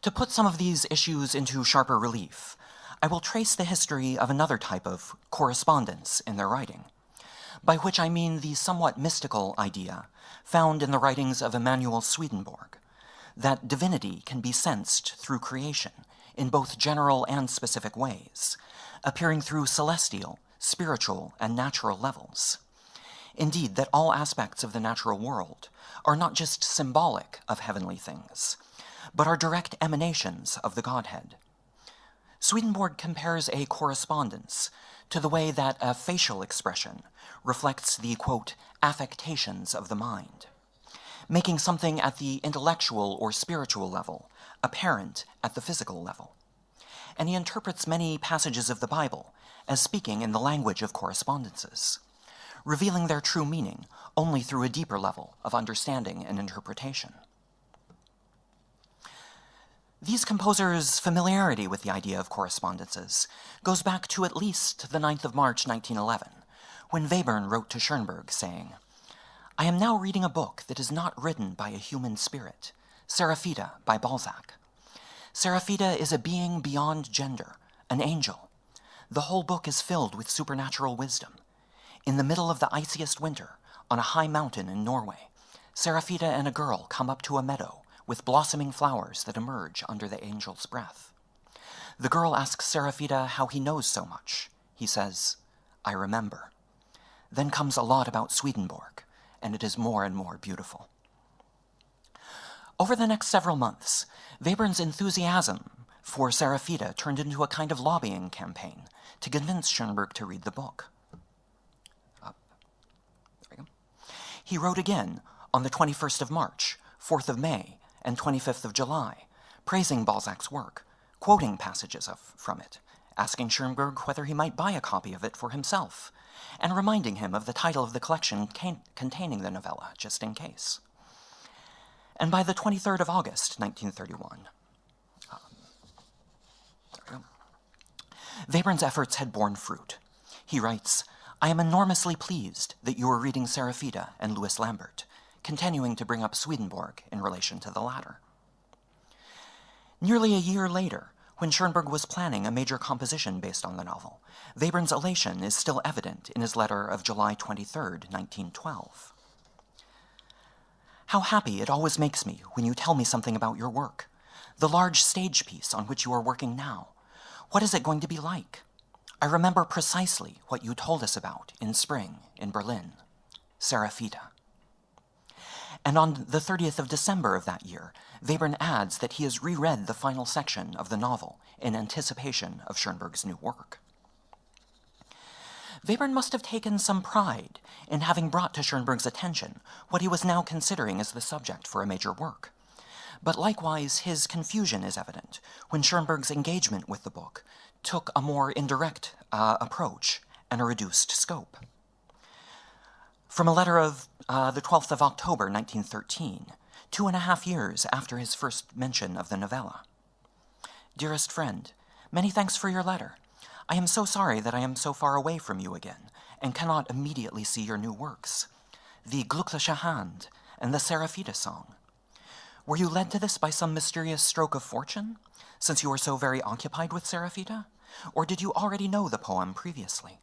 [SPEAKER 8] To put some of these issues into sharper relief, I will trace the history of another type of correspondence in their writing, by which I mean the somewhat mystical idea found in the writings of Emanuel Swedenborg, that divinity can be sensed through creation in both general and specific ways, appearing through celestial, spiritual, and natural levels. Indeed, that all aspects of the natural world are not just symbolic of heavenly things, but are direct emanations of the Godhead. Swedenborg compares a correspondence to the way that a facial expression reflects the, quote, affectations of the mind, making something at the intellectual or spiritual level apparent at the physical level. And he interprets many passages of the Bible as speaking in the language of correspondences, revealing their true meaning only through a deeper level of understanding and interpretation. These composers' familiarity with the idea of correspondences goes back to at least the 9th of March 1911, when Webern wrote to Schoenberg saying, "I am now reading a book that is not written by a human spirit, Seraphita by Balzac. Seraphita is a being beyond gender, an angel. The whole book is filled with supernatural wisdom. In the middle of the iciest winter, on a high mountain in Norway, Seraphita and a girl come up to a meadow with blossoming flowers that emerge under the angel's breath. The girl asks Seraphita how he knows so much. He says, 'I remember.' Then comes a lot about Swedenborg, and it is more and more beautiful." Over the next several months, Webern's enthusiasm for Seraphita turned into a kind of lobbying campaign to convince Schoenberg to read the book. There we go. He wrote again on the 21st of March, 4th of May, and 25th of July, praising Balzac's work, quoting passages from it, asking Schoenberg whether he might buy a copy of it for himself, and reminding him of the title of the collection containing the novella, just in case. And by the 23rd of August, 1931, Webern's efforts had borne fruit. He writes, "I am enormously pleased that you are reading Seraphita and Louis Lambert, continuing to bring up Swedenborg in relation to the latter." Nearly a year later, when Schoenberg was planning a major composition based on the novel, Webern's elation is still evident in his letter of July 23, 1912. "How happy it always makes me when you tell me something about your work, the large stage piece on which you are working now. What is it going to be like? I remember precisely what you told us about in spring in Berlin, Seraphita." And on the 30th of December of that year, Webern adds that he has reread the final section of the novel in anticipation of Schoenberg's new work. Webern must have taken some pride in having brought to Schoenberg's attention what he was now considering as the subject for a major work. But likewise, his confusion is evident when Schoenberg's engagement with the book took a more indirect approach and a reduced scope. From a letter of the 12th of October, 1913, 2.5 years after his first mention of the novella. Dearest friend, many thanks for your letter. I am so sorry that I am so far away from you again, and cannot immediately see your new works, the Glückliche Hand and the Seraphita song. Were you led to this by some mysterious stroke of fortune, since you were so very occupied with Seraphita, or did you already know the poem previously?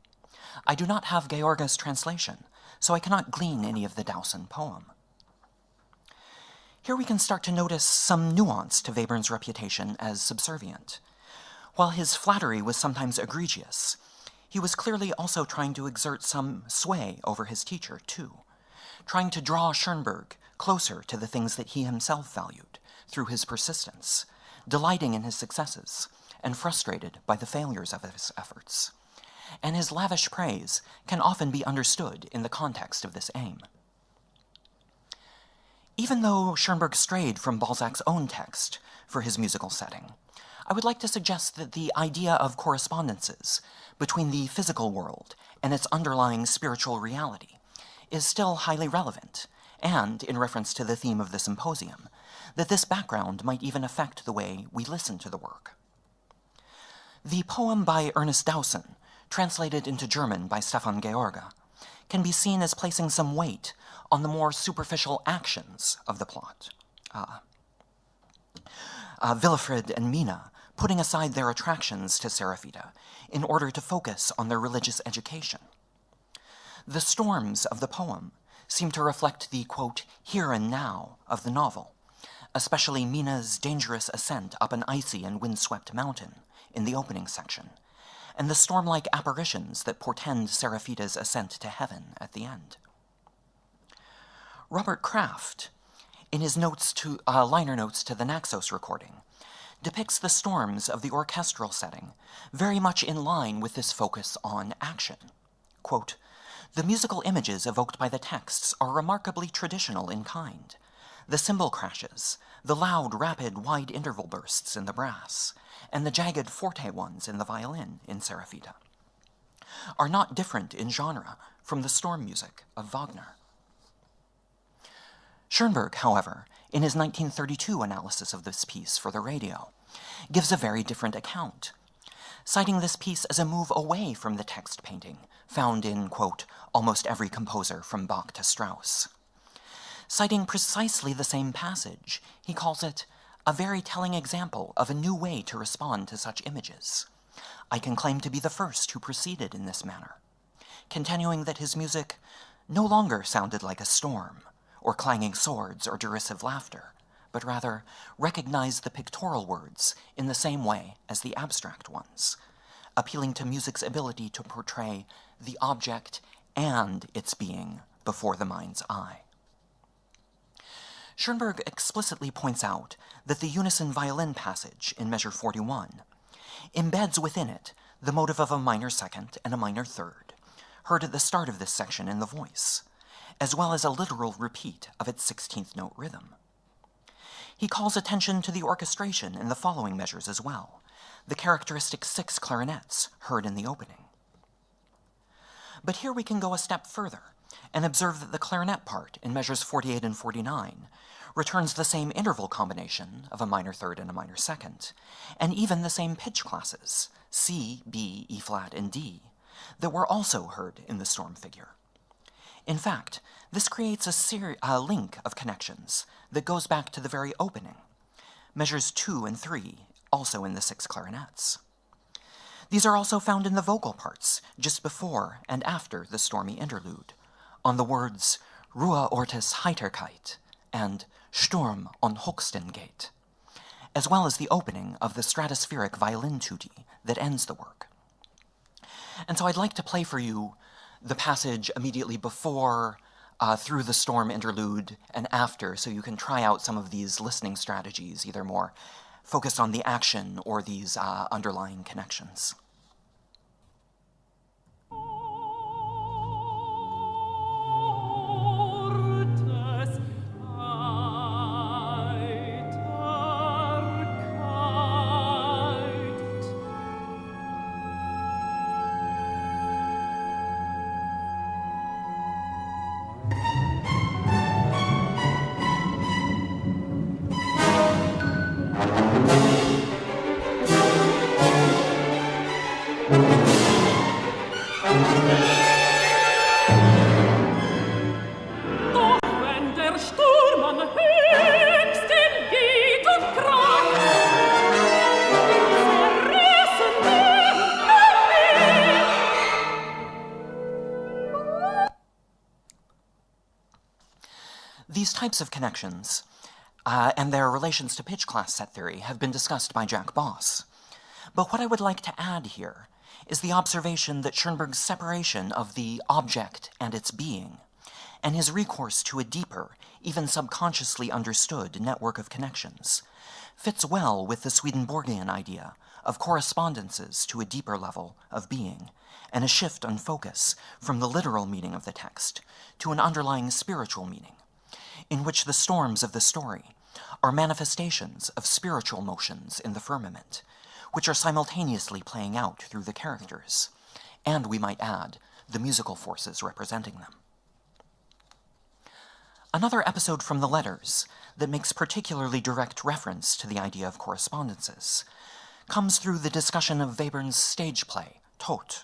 [SPEAKER 8] I do not have Georga's translation, so I cannot glean any of the Dowson poem. Here we can start to notice some nuance to Webern's reputation as subservient. While his flattery was sometimes egregious, he was clearly also trying to exert some sway over his teacher, too, trying to draw Schoenberg closer to the things that he himself valued through his persistence, delighting in his successes and frustrated by the failures of his efforts. And his lavish praise can often be understood in the context of this aim. Even though Schoenberg strayed from Balzac's own text for his musical setting, I would like to suggest that the idea of correspondences between the physical world and its underlying spiritual reality is still highly relevant, and, in reference to the theme of the symposium, that this background might even affect the way we listen to the work. The poem by Ernest Dowson, translated into German by Stefan Georga, can be seen as placing some weight on the more superficial actions of the plot. Willifred and Mina putting aside their attractions to Seraphita in order to focus on their religious education. The storms of the poem seem to reflect the, quote, here and now of the novel, especially Mina's dangerous ascent up an icy and windswept mountain in the opening section, and the storm-like apparitions that portend Seraphita's ascent to heaven at the end. Robert Kraft, in his liner notes to the Naxos recording, depicts the storms of the orchestral setting very much in line with this focus on action. Quote, the musical images evoked by the texts are remarkably traditional in kind. The cymbal crashes, the loud, rapid, wide interval bursts in the brass, and the jagged forte ones in the violin in Seraphita, are not different in genre from the storm music of Wagner. Schoenberg, however, in his 1932 analysis of this piece for the radio, gives a very different account, citing this piece as a move away from the text painting found in, quote, almost every composer from Bach to Strauss. Citing precisely the same passage, he calls it a very telling example of a new way to respond to such images. I can claim to be the first who proceeded in this manner, continuing that his music no longer sounded like a storm, or clanging swords or derisive laughter, but rather recognized the pictorial words in the same way as the abstract ones, appealing to music's ability to portray the object and its being before the mind's eye. Schoenberg explicitly points out that the unison violin passage in measure 41 embeds within it the motive of a minor second and a minor third, heard at the start of this section in the voice, as well as a literal repeat of its 16th note rhythm. He calls attention to the orchestration in the following measures as well, the characteristic 6 clarinets heard in the opening. But here we can go a step further and observe that the clarinet part in measures 48 and 49 returns the same interval combination of a minor third and a minor second, and even the same pitch classes, C, B, E flat, and D, that were also heard in the storm figure. In fact, this creates a link of connections that goes back to the very opening, measures 2 and 3, also in the 6 clarinets. These are also found in the vocal parts, just before and after the stormy interlude, on the words Ruhe Ortes Heiterkeit and Sturm on Hochsten geht, as well as the opening of the stratospheric violin tutti that ends the work. And so I'd like to play for you the passage immediately before, through the storm interlude, and after, so you can try out some of these listening strategies, either more focused on the action or these underlying connections. These types of connections and their relations to pitch class set theory have been discussed by Jack Boss. But what I would like to add here is the observation that Schoenberg's separation of the object and its being, and his recourse to a deeper, even subconsciously understood network of connections, fits well with the Swedenborgian idea of correspondences to a deeper level of being, and a shift on focus from the literal meaning of the text to an underlying spiritual meaning, in which the storms of the story are manifestations of spiritual motions in the firmament, which are simultaneously playing out through the characters, and, we might add, the musical forces representing them. Another episode from the letters that makes particularly direct reference to the idea of correspondences comes through the discussion of Webern's stage play, Tod,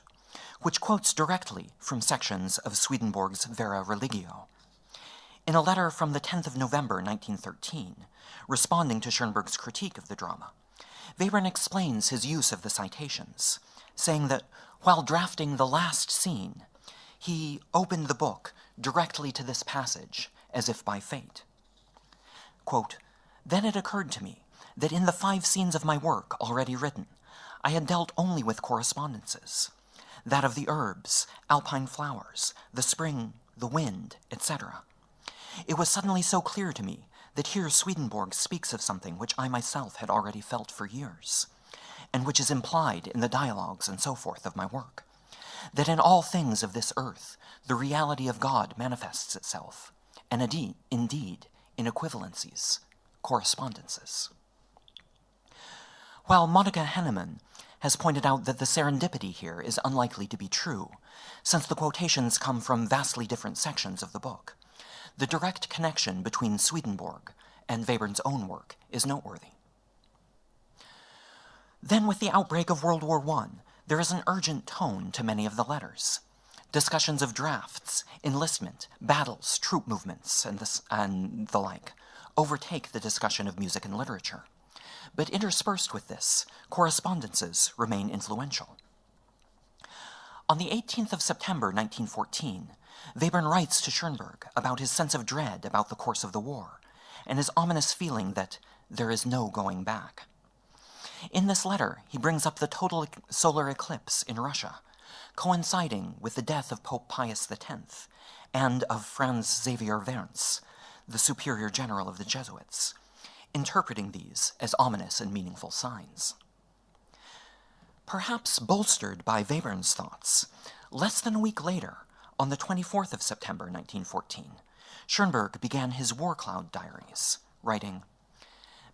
[SPEAKER 8] which quotes directly from sections of Swedenborg's Vera Religio. In a letter from the 10th of November 1913, responding to Schoenberg's critique of the drama, Webern explains his use of the citations, saying that while drafting the last scene, he opened the book directly to this passage, as if by fate. Quote, "Then it occurred to me that in the 5 scenes of my work already written, I had dealt only with correspondences, that of the herbs, alpine flowers, the spring, the wind, etc. It was suddenly so clear to me that here Swedenborg speaks of something which I myself had already felt for years, and which is implied in the dialogues and so forth of my work, that in all things of this earth the reality of God manifests itself, and indeed in equivalencies, correspondences." While Monica Henneman has pointed out that the serendipity here is unlikely to be true, since the quotations come from vastly different sections of the book, the direct connection between Swedenborg and Webern's own work is noteworthy. Then, with the outbreak of World War I, there is an urgent tone to many of the letters. Discussions of drafts, enlistment, battles, troop movements, and the like overtake the discussion of music and literature. But interspersed with this, correspondences remain influential. On the 18th of September 1914, Webern writes to Schoenberg about his sense of dread about the course of the war, and his ominous feeling that there is no going back. In this letter, he brings up the total solar eclipse in Russia, coinciding with the death of Pope Pius X and of Franz Xaver Wernz, the superior general of the Jesuits, interpreting these as ominous and meaningful signs. Perhaps bolstered by Webern's thoughts, less than a week later, on the 24th of September 1914, Schoenberg began his War Cloud diaries, writing,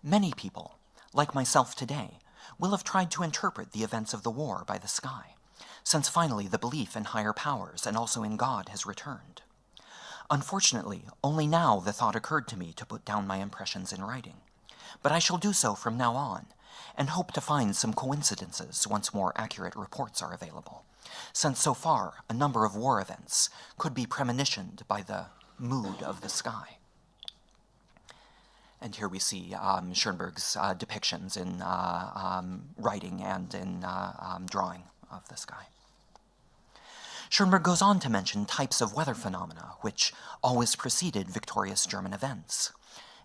[SPEAKER 8] "Many people, like myself today, will have tried to interpret the events of the war by the sky, since finally the belief in higher powers and also in God has returned. Unfortunately, only now the thought occurred to me to put down my impressions in writing, but I shall do so from now on, and hope to find some coincidences once more accurate reports are available, since so far a number of war events could be premonitioned by the mood of the sky." And here we see Schoenberg's depictions in writing and in drawing of the sky. Schoenberg goes on to mention types of weather phenomena which always preceded victorious German events,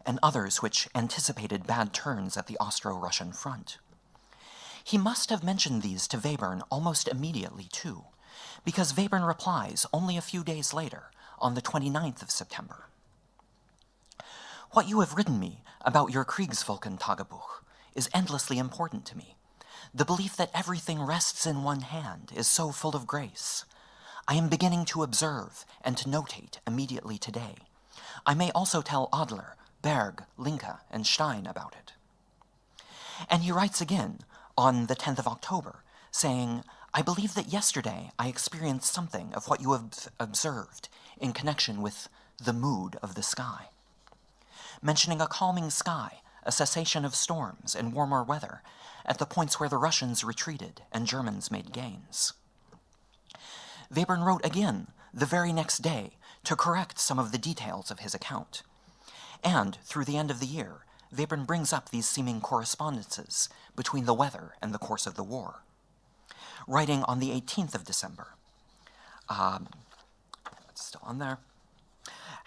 [SPEAKER 8] and others which anticipated bad turns at the Austro-Russian front. He must have mentioned these to Webern almost immediately, too, because Webern replies only a few days later, on the 29th of September. "What you have written me about your Kriegsfolken Tagebuch is endlessly important to me. The belief that everything rests in one hand is so full of grace. I am beginning to observe and to notate immediately today. I may also tell Adler, Berg, Linke, and Stein about it." And he writes again on the 10th of October, saying, "I believe that yesterday I experienced something of what you have observed in connection with the mood of the sky," mentioning a calming sky, a cessation of storms, and warmer weather at the points where the Russians retreated and Germans made gains. Webern wrote again the very next day to correct some of the details of his account. And through the end of the year, Webern brings up these seeming correspondences between the weather and the course of the war. Writing on the 18th of December, it's still on there,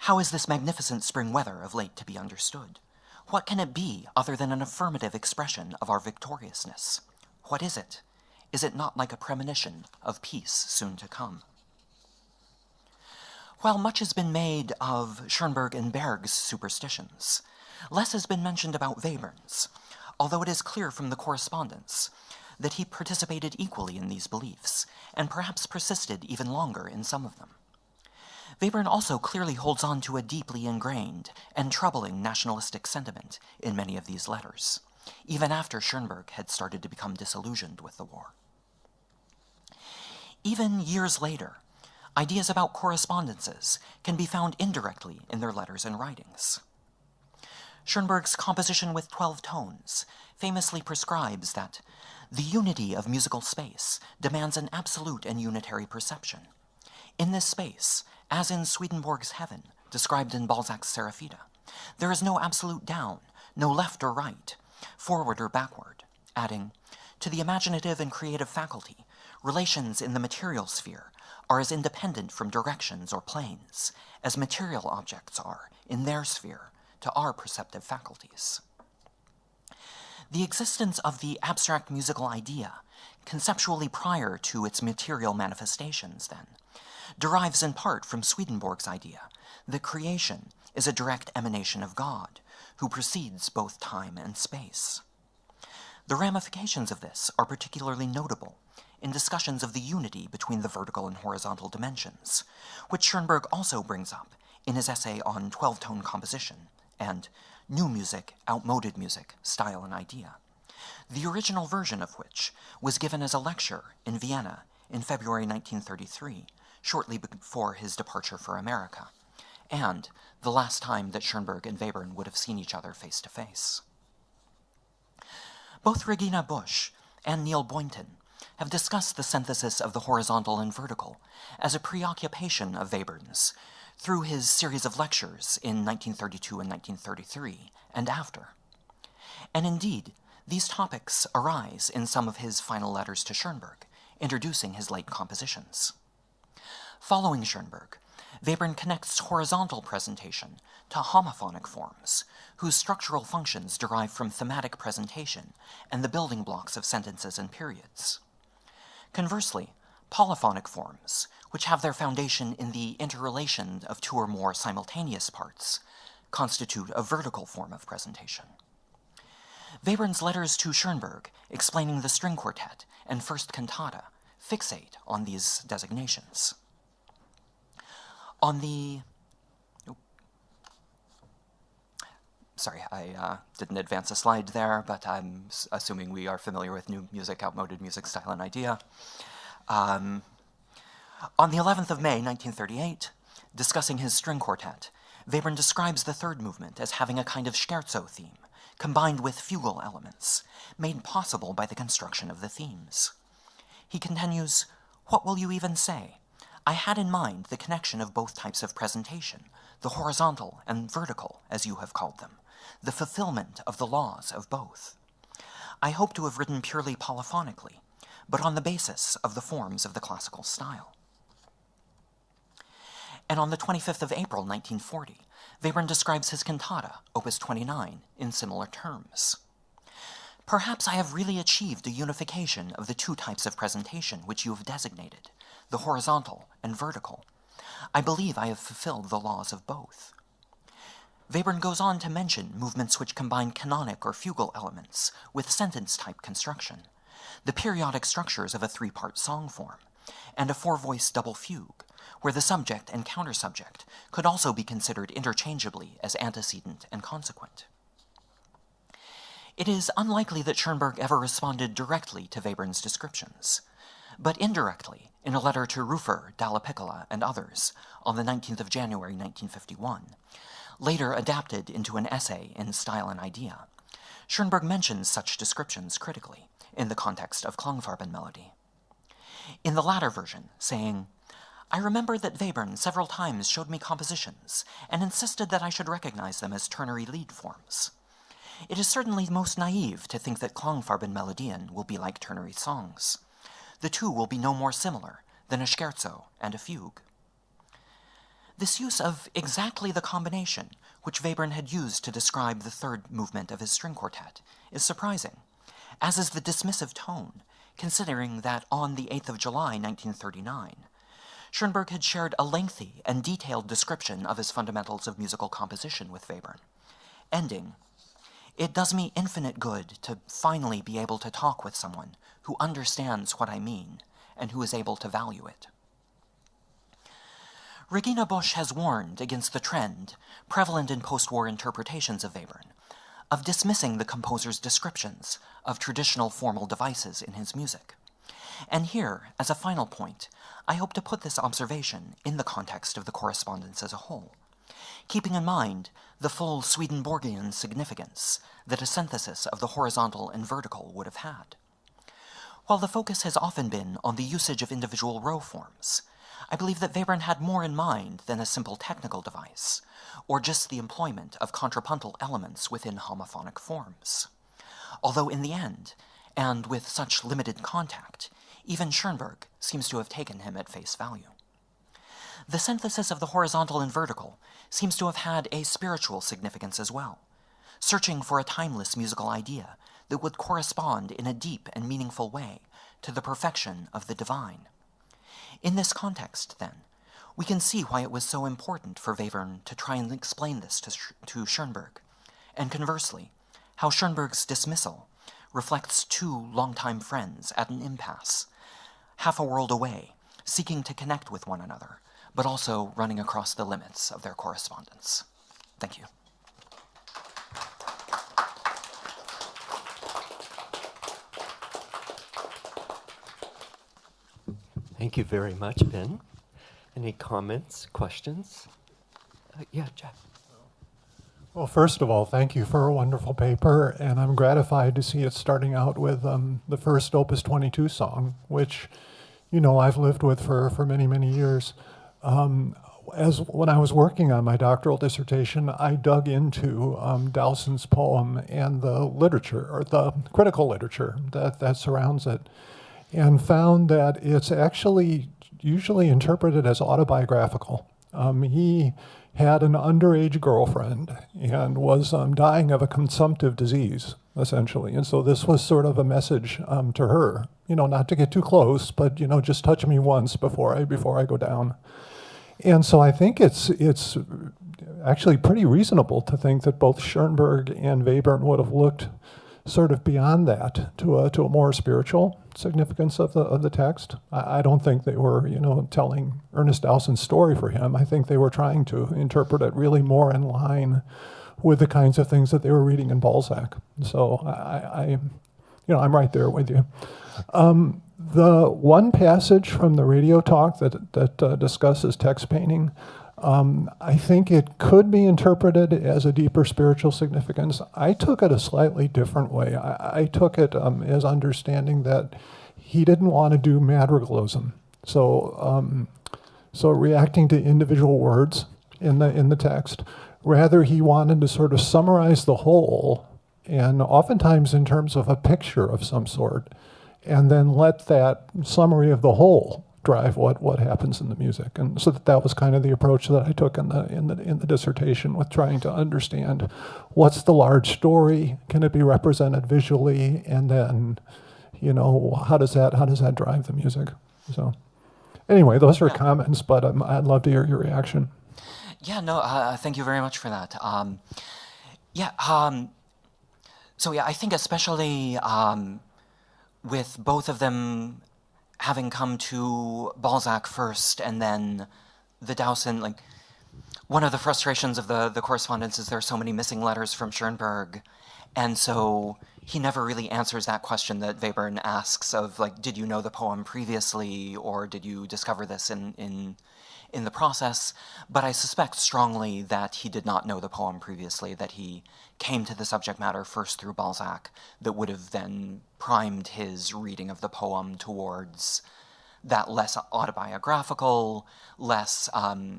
[SPEAKER 8] How is this magnificent spring weather of late to be understood? What can it be other than an affirmative expression of our victoriousness? What is it? Is it not like a premonition of peace soon to come? While much has been made of Schoenberg and Berg's superstitions, less has been mentioned about Webern's, although it is clear from the correspondence that he participated equally in these beliefs, and perhaps persisted even longer in some of them. Webern also clearly holds on to a deeply ingrained and troubling nationalistic sentiment in many of these letters, even after Schoenberg had started to become disillusioned with the war. Even years later, ideas about correspondences can be found indirectly in their letters and writings. Schoenberg's composition with 12 tones famously prescribes that the unity of musical space demands an absolute and unitary perception. In this space, as in Swedenborg's heaven, described in Balzac's Seraphita, there is no absolute down, no left or right, forward or backward, adding, to the imaginative and creative faculty, relations in the material sphere are as independent from directions or planes as material objects are, in their sphere, to our perceptive faculties. The existence of the abstract musical idea, conceptually prior to its material manifestations, then, derives in part from Swedenborg's idea that creation is a direct emanation of God, who precedes both time and space. The ramifications of this are particularly notable in discussions of the unity between the vertical and horizontal dimensions, which Schoenberg also brings up in his essay on 12-tone composition and New Music, Outmoded Music, Style and Idea, the original version of which was given as a lecture in Vienna in February 1933, shortly before his departure for America, and the last time that Schoenberg and Webern would have seen each other face to face. Both Regina Busch and Neil Boynton have discussed the synthesis of the horizontal and vertical as a preoccupation of Webern's through his series of lectures in 1932 and 1933 and after. And indeed, these topics arise in some of his final letters to Schoenberg, introducing his late compositions. Following Schoenberg, Webern connects horizontal presentation to homophonic forms, whose structural functions derive from thematic presentation and the building blocks of sentences and periods. Conversely, polyphonic forms, which have their foundation in the interrelation of two or more simultaneous parts, constitute a vertical form of presentation. Webern's letters to Schoenberg, explaining the string quartet and first cantata, fixate on these designations. On the... Sorry, I didn't advance a slide there, but I'm assuming we are familiar with New Music, Outmoded Music, Style and Idea. On the 11th of May, 1938, discussing his string quartet, Webern describes the third movement as having a kind of scherzo theme, combined with fugal elements, made possible by the construction of the themes. He continues, "What will you even say? I had in mind the connection of both types of presentation, the horizontal and vertical, as you have called them, the fulfillment of the laws of both. I hope to have written purely polyphonically, but on the basis of the forms of the classical style." And on the 25th of April, 1940, Webern describes his cantata, Opus 29, in similar terms. "Perhaps I have really achieved a unification of the two types of presentation which you have designated, the horizontal and vertical. I believe I have fulfilled the laws of both." Webern goes on to mention movements which combine canonic or fugal elements with sentence-type construction, the periodic structures of a three-part song form, and a four-voice double fugue, where the subject and countersubject could also be considered interchangeably as antecedent and consequent. It is unlikely that Schoenberg ever responded directly to Webern's descriptions, but indirectly in a letter to Rufer, Dalla Piccola, and others on the 19th of January, 1951, later adapted into an essay in Style and Idea. Schoenberg mentions such descriptions critically in the context of Klangfarbenmelodie. In the latter version, saying, "I remember that Webern several times showed me compositions and insisted that I should recognize them as ternary lead forms. It is certainly most naive to think that Klangfarbenmelodien will be like ternary songs. The two will be no more similar than a scherzo and a fugue." this use of exactly the combination which Webern had used to describe the third movement of his string quartet is surprising, as is the dismissive tone, considering that on the 8th of July, 1939, Schoenberg had shared a lengthy and detailed description of his fundamentals of musical composition with Webern, ending, "It does me infinite good to finally be able to talk with someone who understands what I mean and who is able to value it." Regina Busch has warned against the trend, prevalent in post-war interpretations of Webern, of dismissing the composer's descriptions of traditional formal devices in his music. And here, as a final point, I hope to put this observation in the context of the correspondence as a whole, keeping in mind the full Swedenborgian significance that a synthesis of the horizontal and vertical would have had. While the focus has often been on the usage of individual row forms, I believe that Webern had more in mind than a simple technical device, or just the employment of contrapuntal elements within homophonic forms. Although in the end, and with such limited contact, even Schoenberg seems to have taken him at face value. The synthesis of the horizontal and vertical seems to have had a spiritual significance as well, searching for a timeless musical idea that would correspond in a deep and meaningful way to the perfection of the divine. In this context, then, we can see why it was so important for Webern to try and explain this to Schoenberg, and conversely, how Schoenberg's dismissal reflects two longtime friends at an impasse, half a world away, seeking to connect with one another, but also running across the limits of their correspondence. Thank you.
[SPEAKER 9] Thank you very much, Ben. Any comments, questions? Yeah, Jeff.
[SPEAKER 10] Well, first of all, thank you for a wonderful paper, and I'm gratified to see it starting out with the first Opus 22 song, which, you know, I've lived with for many, many years. As when I was working on my doctoral dissertation, I dug into Dowson's poem and the literature, or the critical literature that surrounds it, and found that it's actually usually interpreted as autobiographical. He had an underage girlfriend and was dying of a consumptive disease, essentially. And so this was sort of a message to her, you know, not to get too close, but, you know, just touch me once before I go down. And so I think it's actually pretty reasonable to think that both Schoenberg and Webern would have looked sort of beyond that to a more spiritual significance of the text. I don't think they were, you know, telling Ernest Dowson's story for him. I think they were trying to interpret it really more in line with the kinds of things that they were reading in Balzac. So I'm right there with you. The one passage from the radio talk that discusses text painting, I think it could be interpreted as a deeper spiritual significance. I took it a slightly different way. I took it as understanding that he didn't want to do madrigalism. So reacting to individual words in the text. Rather, he wanted to sort of summarize the whole, and oftentimes in terms of a picture of some sort, and then let that summary of the whole drive what happens in the music. And so that was kind of the approach that I took in the dissertation, with trying to understand what's the large story, can it be represented visually, and then, you know, how does that drive the music? So anyway, those are comments, but I'd love to hear your reaction.
[SPEAKER 8] Yeah, no, thank you very much for that. So I think especially with both of them having come to Balzac first and then the Dowson, like, one of the frustrations of the correspondence is there are so many missing letters from Schoenberg, and so he never really answers that question that Webern asks of, like, did you know the poem previously, or did you discover this in the process? But I suspect strongly that he did not know the poem previously, that he came to the subject matter first through Balzac, that would have then primed his reading of the poem towards that less autobiographical, less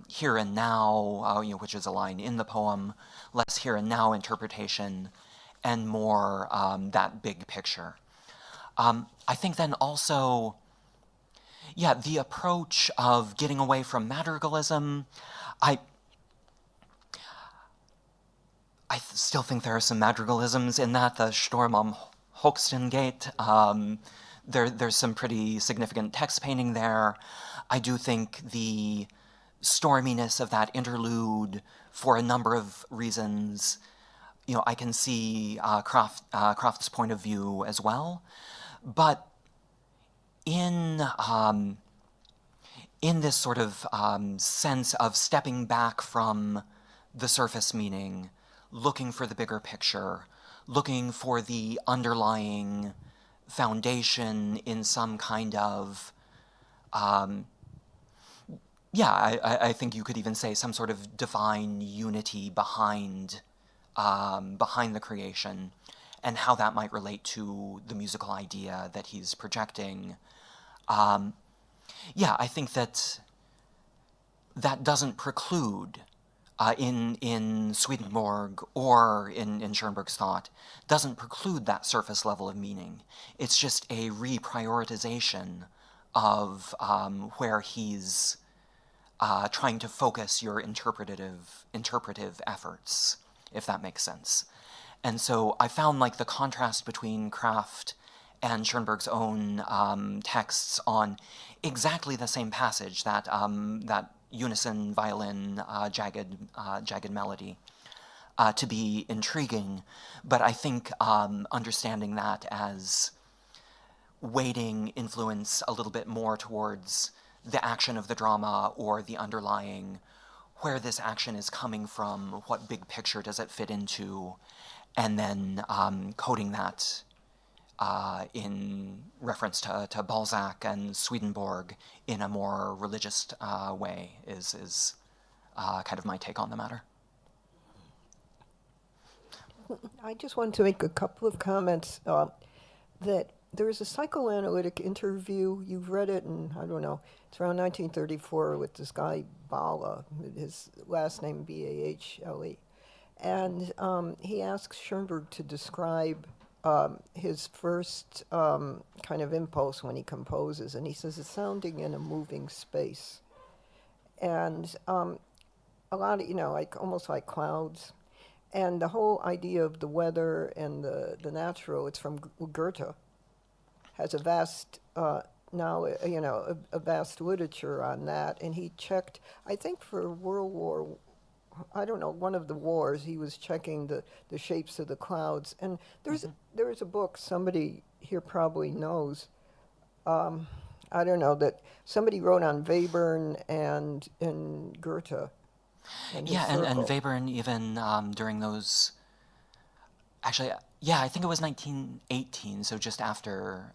[SPEAKER 8] here and now, which is a line in the poem, less here and now interpretation, and more that big picture. I think then also, yeah, the approach of getting away from madrigalism, still think there are some madrigalisms in that. The Sturm am Hochstengate, there's some pretty significant text painting there. I do think the storminess of that interlude, for a number of reasons, I can see Kraft's point of view as well. But in this sort of sense of stepping back from the surface meaning, looking for the bigger picture, looking for the underlying foundation in some kind of, I think you could even say some sort of divine unity behind the creation, and how that might relate to the musical idea that he's projecting. I think that doesn't preclude, in Swedenborg or in Schoenberg's thought, doesn't preclude that surface level of meaning. It's just a reprioritization of where he's trying to focus your interpretive efforts, if that makes sense. And so I found like the contrast between Kraft and Schoenberg's own texts on exactly the same passage, that unison violin jagged melody, to be intriguing. But I think understanding that as weighting influence a little bit more towards the action of the drama, or the underlying, where this action is coming from, what big picture does it fit into, and then coding that in reference to Balzac and Swedenborg in a more religious way is kind of my take on the matter.
[SPEAKER 4] I just wanted to make a couple of comments. That there is a psychoanalytic interview, you've read it, and I don't know, it's around 1934 with this guy Bala, his last name Bahle. And he asks Schoenberg to describe his first kind of impulse when he composes, and he says it's sounding in a moving space. And a lot of, like almost like clouds. And the whole idea of the weather and the natural, it's from Goethe, has a vast, a vast literature on that. And he checked, I think for World War, I don't know, one of the wars, he was checking the shapes of the clouds. And there's a book somebody here probably knows, I don't know, that somebody wrote on Webern and Goethe. And
[SPEAKER 8] Webern even during those, actually, I think it was 1918, so just after.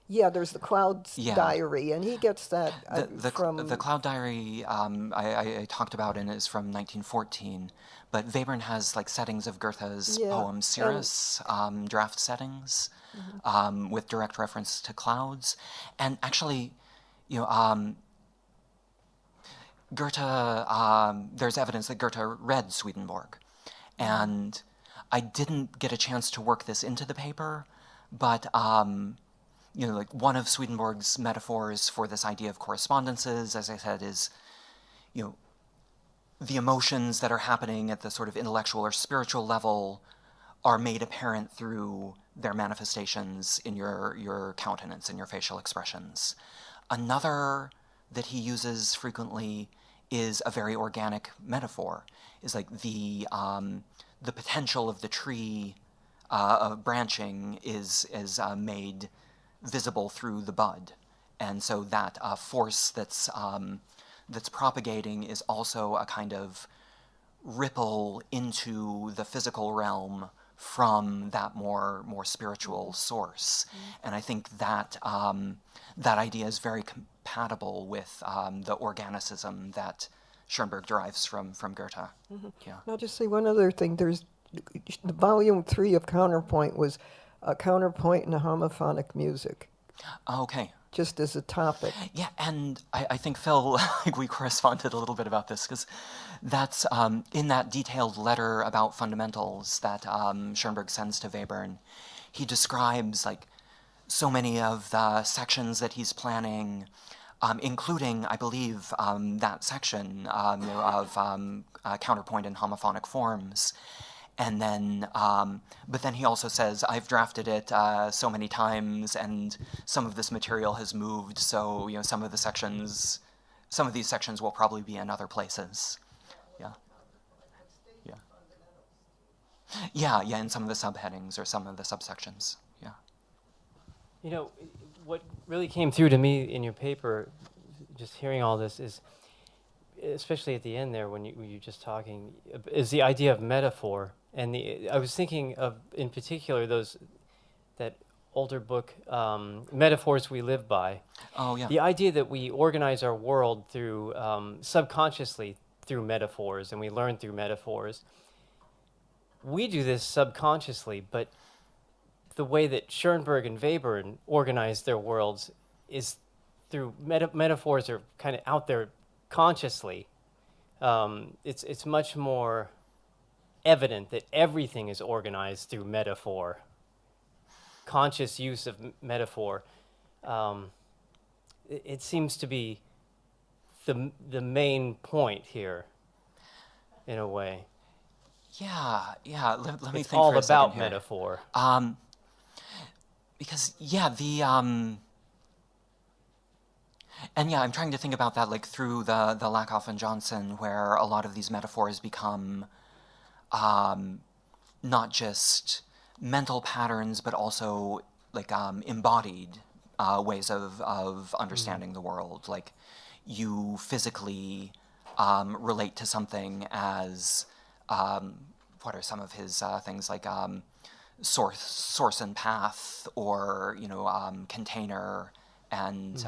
[SPEAKER 4] There's the Clouds Diary, and he gets that from...
[SPEAKER 8] The Cloud Diary I talked about and is from 1914, but Webern has like settings of Goethe's poem Cirrus, draft settings, with direct reference to clouds. And actually, Goethe, there's evidence that Goethe read Swedenborg, and I didn't get a chance to work this into the paper, but like one of Swedenborg's metaphors for this idea of correspondences, as I said, is the emotions that are happening at the sort of intellectual or spiritual level are made apparent through their manifestations in your countenance and your facial expressions. Another that he uses frequently is a very organic metaphor, is like the potential of the tree of branching is made visible through the bud, and so that force that's propagating is also a kind of ripple into the physical realm from that more spiritual source. And I think that that idea is very compatible with the organicism that Schoenberg derives from Goethe.
[SPEAKER 4] I'll just say one other thing. There's the volume 3 of Counterpoint was a counterpoint in homophonic music.
[SPEAKER 8] Okay.
[SPEAKER 4] Just as a topic.
[SPEAKER 8] Yeah, and I think, Phil, we corresponded a little bit about this, because that's in that detailed letter about fundamentals that Schoenberg sends to Webern. He describes like so many of the sections that he's planning, including, I believe, that section of counterpoint and homophonic forms. And then, but then he also says, I've drafted it so many times, and some of this material has moved, so some of these sections will probably be in other places. Yeah. Yeah, in some of the subheadings or some of the subsections. Yeah.
[SPEAKER 7] What really came through to me in your paper, just hearing all this, is, especially at the end there when you're just talking, is the idea of metaphor. And I was thinking of, in particular, that older book, Metaphors We Live By.
[SPEAKER 8] Oh, yeah.
[SPEAKER 7] The idea that we organize our world through, subconsciously through metaphors, and we learn through metaphors. We do this subconsciously, but the way that Schoenberg and Webern organize their worlds is through metaphors are kind of out there consciously. It's much more evident that everything is organized through metaphor, conscious use of metaphor. It seems to be the main point here, in a way.
[SPEAKER 8] Yeah. Let me
[SPEAKER 7] It's
[SPEAKER 8] think
[SPEAKER 7] all
[SPEAKER 8] for a second
[SPEAKER 7] about
[SPEAKER 8] here.
[SPEAKER 7] metaphor.
[SPEAKER 8] Because and I'm trying to think about that like through the Lakoff and Johnson, where a lot of these metaphors become not just mental patterns, but also like embodied ways of understanding the world. Like you physically relate to something as what are some of his things like source and path, or container, and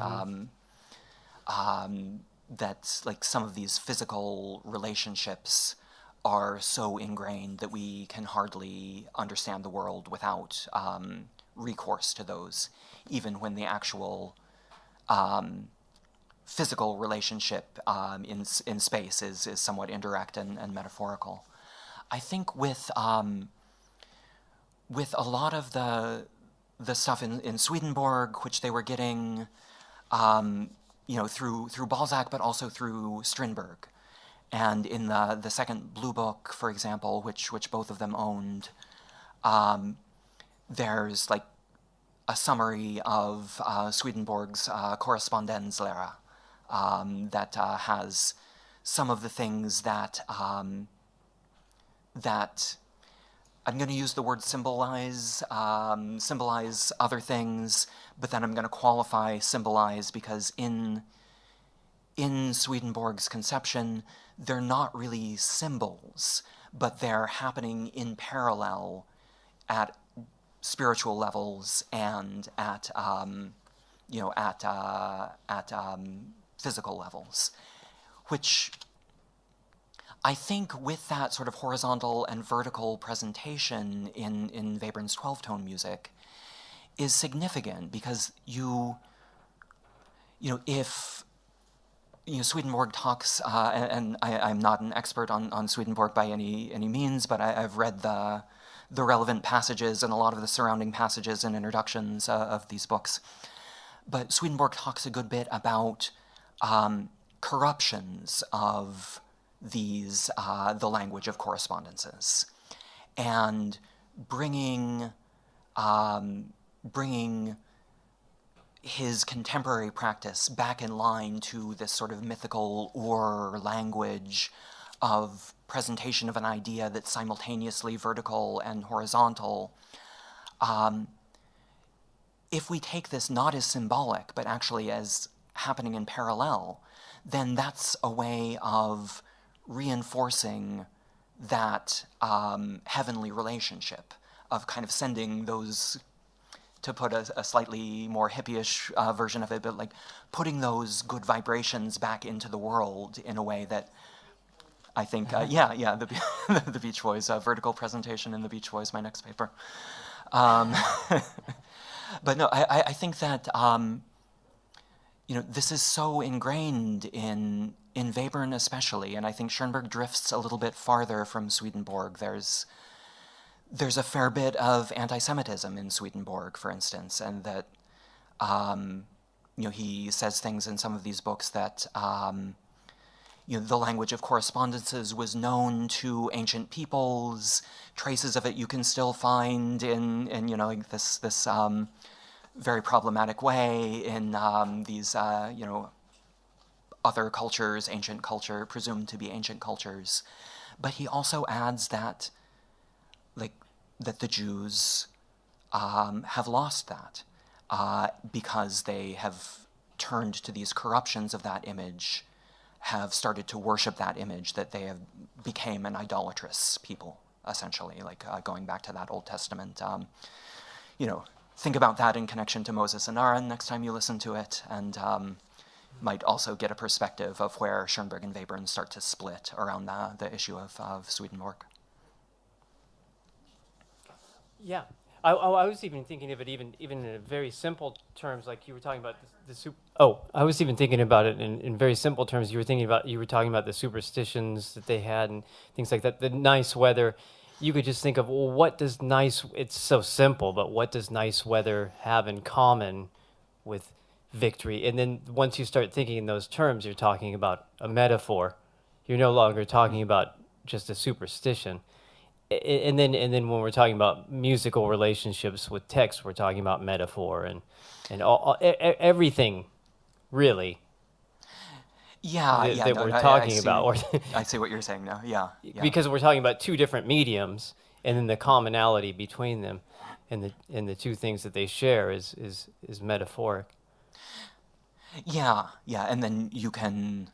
[SPEAKER 8] that's like some of these physical relationships are so ingrained that we can hardly understand the world without recourse to those, even when the actual physical relationship in space is somewhat indirect and metaphorical. I think with a lot of the stuff in Swedenborg, which they were getting, through Balzac, but also through Strindberg, and in the second Blue Book, for example, which both of them owned, there's like a summary of Swedenborg's Korrespondenslehre that has some of the things that that I'm going to use the word symbolize other things, but then I'm going to qualify symbolize because in Swedenborg's conception, they're not really symbols, but they're happening in parallel at spiritual levels and at physical levels, which I think with that sort of horizontal and vertical presentation in Webern's 12-tone music is significant, because if Swedenborg talks, and I'm not an expert on Swedenborg by any means, but I've read the relevant passages and a lot of the surrounding passages and introductions of these books. But Swedenborg talks a good bit about corruptions of these the language of correspondences, and bringing his contemporary practice back in line to this sort of mythical or language of presentation of an idea that's simultaneously vertical and horizontal. If we take this not as symbolic, but actually as happening in parallel, then that's a way of reinforcing that heavenly relationship, of kind of sending those, to put a slightly more hippie-ish version of it, but like putting those good vibrations back into the world in a way that I think, the Beach Boys, vertical presentation in the Beach Boys, my next paper. But no, I think that, this is so ingrained in Webern especially, and I think Schoenberg drifts a little bit farther from Swedenborg. There's a fair bit of anti-Semitism in Swedenborg, for instance, and that, he says things in some of these books that the language of correspondences was known to ancient peoples. Traces of it you can still find in like this very problematic way in these other cultures, ancient culture, presumed to be ancient cultures. But he also adds that that the Jews have lost that because they have turned to these corruptions of that image, have started to worship that image, that they have became an idolatrous people, essentially, going back to that Old Testament. Think about that in connection to Moses and Aaron next time you listen to it, and might also get a perspective of where Schoenberg and Webern start to split around the issue of Swedenborg.
[SPEAKER 7] Yeah, I was even thinking of it even in very simple terms, like you were talking about the soup. Oh, I was even thinking about it in very simple terms. You were talking about the superstitions that they had and things like that. The nice weather. You could just think of, well, what does it's so simple, but what does nice weather have in common with victory? And then once you start thinking in those terms, you're talking about a metaphor. You're no longer talking about just a superstition. And then when we're talking about musical relationships with text, we're talking about metaphor and everything, really. That we're talking about.
[SPEAKER 8] I see what you're saying now. Yeah.
[SPEAKER 7] Because we're talking about two different mediums, and then the commonality between them, and the two things that they share is metaphoric.
[SPEAKER 8] Yeah, and then you can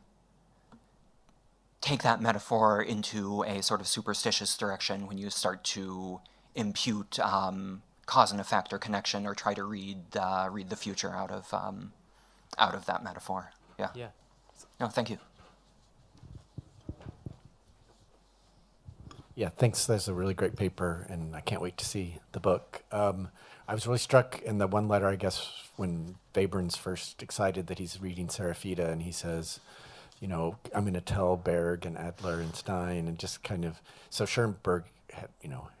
[SPEAKER 8] take that metaphor into a sort of superstitious direction when you start to impute cause and effect or connection, or try to read the future out of that metaphor. Yeah.
[SPEAKER 7] Yeah.
[SPEAKER 8] No, thank you.
[SPEAKER 5] Yeah, thanks. That's a really great paper, and I can't wait to see the book. I was really struck in the one letter, I guess, when Webern's first excited that he's reading Seraphita, and he says, I'm going to tell Berg and Adler and Stein, and just kind of, so Schoenberg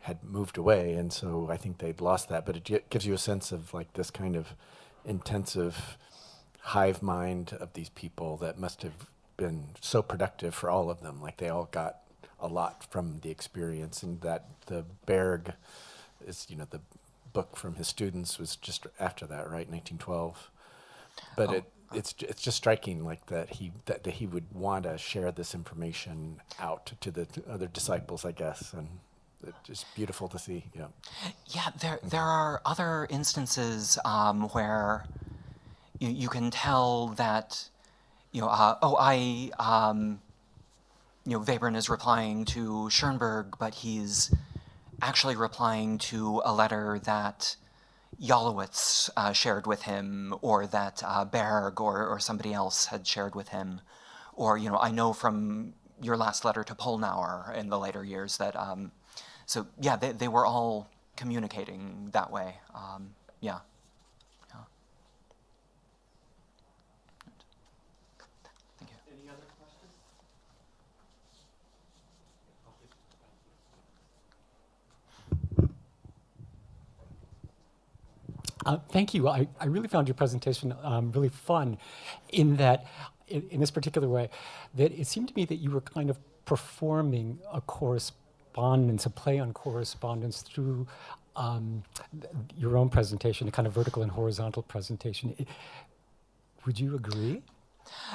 [SPEAKER 5] had moved away, and so I think they'd lost that, but it gives you a sense of like this kind of intensive hive mind of these people that must have been so productive for all of them. Like they all got a lot from the experience, and that the Berg is, the book from his students was just after that, right, 1912. But it's just striking, like that he would want to share this information out to the other disciples, I guess, and it's just beautiful to see. Yeah.
[SPEAKER 8] Yeah, there are other instances where you can tell that, Webern is replying to Schoenberg, but he's actually replying to a letter that Jolowitz shared with him, or that Berg or somebody else had shared with him. Or, I know from your last letter to Polnauer in the later years that, they were all communicating that way. Yeah. Thank you.
[SPEAKER 9] Any other questions?
[SPEAKER 11] Thank you. I really found your presentation really fun in that, in this particular way, that it seemed to me that you were kind of performing a correspondence, a play on correspondence through your own presentation, a kind of vertical and horizontal presentation. Would you agree?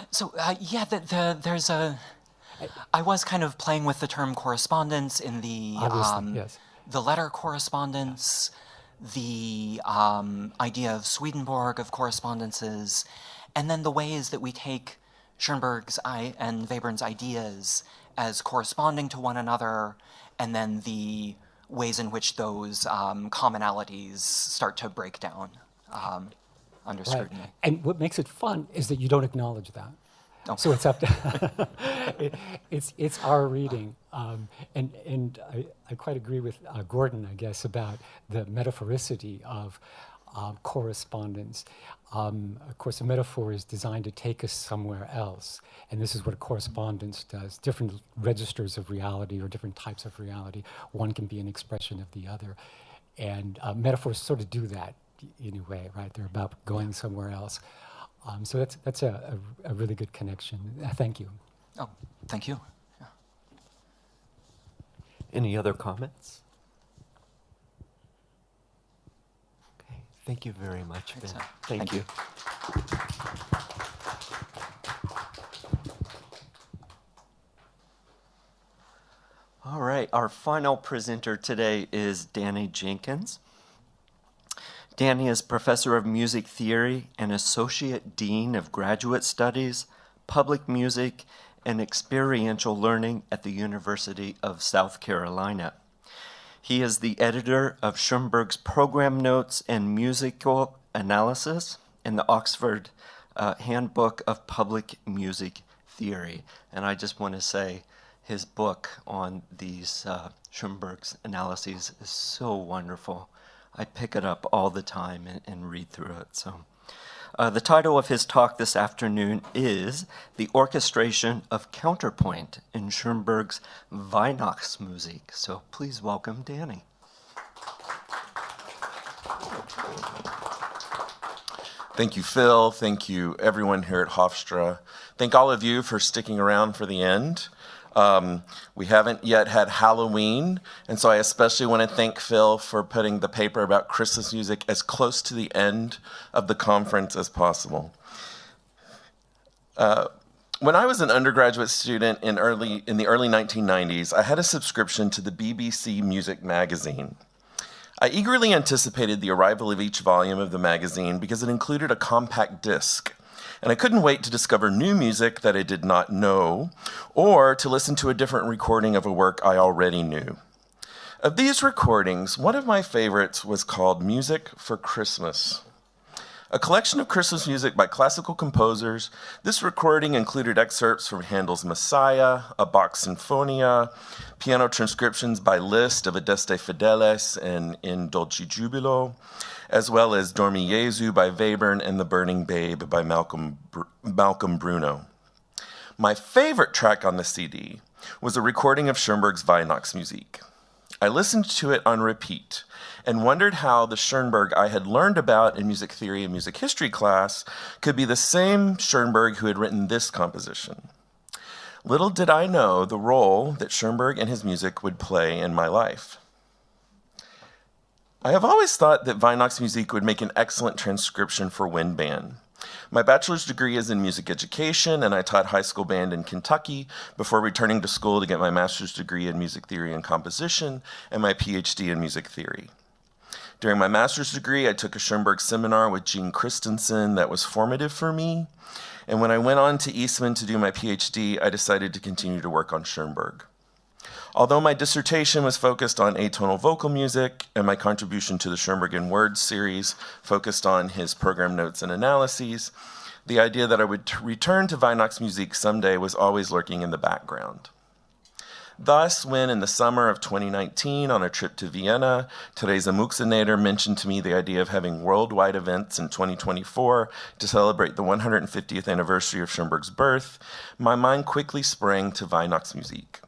[SPEAKER 8] So, there's I was kind of playing with the term correspondence in the
[SPEAKER 11] yes.
[SPEAKER 8] the letter correspondence, the idea of Swedenborg, of correspondences, and then the ways that we take Schoenberg's and Webern's ideas as corresponding to one another, and then the ways in which those commonalities start to break down under scrutiny.
[SPEAKER 11] Right. And what makes it fun is that you don't acknowledge that.
[SPEAKER 8] Oh.
[SPEAKER 11] So it's up to it's our reading, and I quite agree with Gordon, I guess, about the metaphoricity of correspondence. Of course, a metaphor is designed to take us somewhere else, and this is what a correspondence does. Different registers of reality or different types of reality. One can be an expression of the other, and metaphors sort of do that in a way, right? They're about going somewhere else. So that's a really good connection. Thank you.
[SPEAKER 8] Oh, thank you.
[SPEAKER 9] Any other comments? Okay, thank you very much, Ben. Thank you.
[SPEAKER 1] All right, our final presenter today is Danny Jenkins. Danny is Professor of Music Theory and Associate Dean of Graduate Studies, Public Music, and Experiential Learning at the University of South Carolina. He is the editor of Schoenberg's Program Notes and Musical Analysis and the Oxford Handbook of Public Music Theory. And I just want to say his book on these Schoenberg's analyses is so wonderful. I pick it up all the time and read through it. So, the title of his talk this afternoon is The Orchestration of Counterpoint in Schoenberg's Weihnachtsmusik. So please welcome Danny.
[SPEAKER 12] Thank you, Phil. Thank you, everyone here at Hofstra. Thank all of you for sticking around for the end. We haven't yet had Halloween, and so I especially want to thank Phil for putting the paper about Christmas music as close to the end of the conference as possible. When I was an undergraduate student in the early 1990s, I had a subscription to the BBC Music magazine. I eagerly anticipated the arrival of each volume of the magazine because it included a compact disc. And I couldn't wait to discover new music that I did not know, or to listen to a different recording of a work I already knew. Of these recordings, one of my favorites was called Music for Christmas, a collection of Christmas music by classical composers. This recording included excerpts from Handel's Messiah, a Bach Sinfonia, piano transcriptions by Liszt of Adeste Fideles and In Dulci Jubilo, as well as Dormi Jesu by Webern and The Burning Babe by Malcolm Bruno. My favorite track on the CD was a recording of Schoenberg's Weihnachtsmusik. I listened to it on repeat and wondered how the Schoenberg I had learned about in music theory and music history class could be the same Schoenberg who had written this composition. Little did I know the role that Schoenberg and his music would play in my life. I have always thought that Weihnachtsmusik would make an excellent transcription for wind band. My bachelor's degree is in music education, and I taught high school band in Kentucky before returning to school to get my master's degree in music theory and composition and my PhD in music theory. During my master's degree, I took a Schoenberg seminar with Gene Christensen that was formative for me, and when I went on to Eastman to do my PhD, I decided to continue to work on Schoenberg. Although my dissertation was focused on atonal vocal music and my contribution to the Schoenberg in Words series focused on his program notes and analyses, the idea that I would return to Weihnachtsmusik someday was always lurking in the background. Thus, when in the summer of 2019 on a trip to Vienna, Theresa Muxenader mentioned to me the idea of having worldwide events in 2024 to celebrate the 150th anniversary of Schoenberg's birth, my mind quickly sprang to Weihnachtsmusik.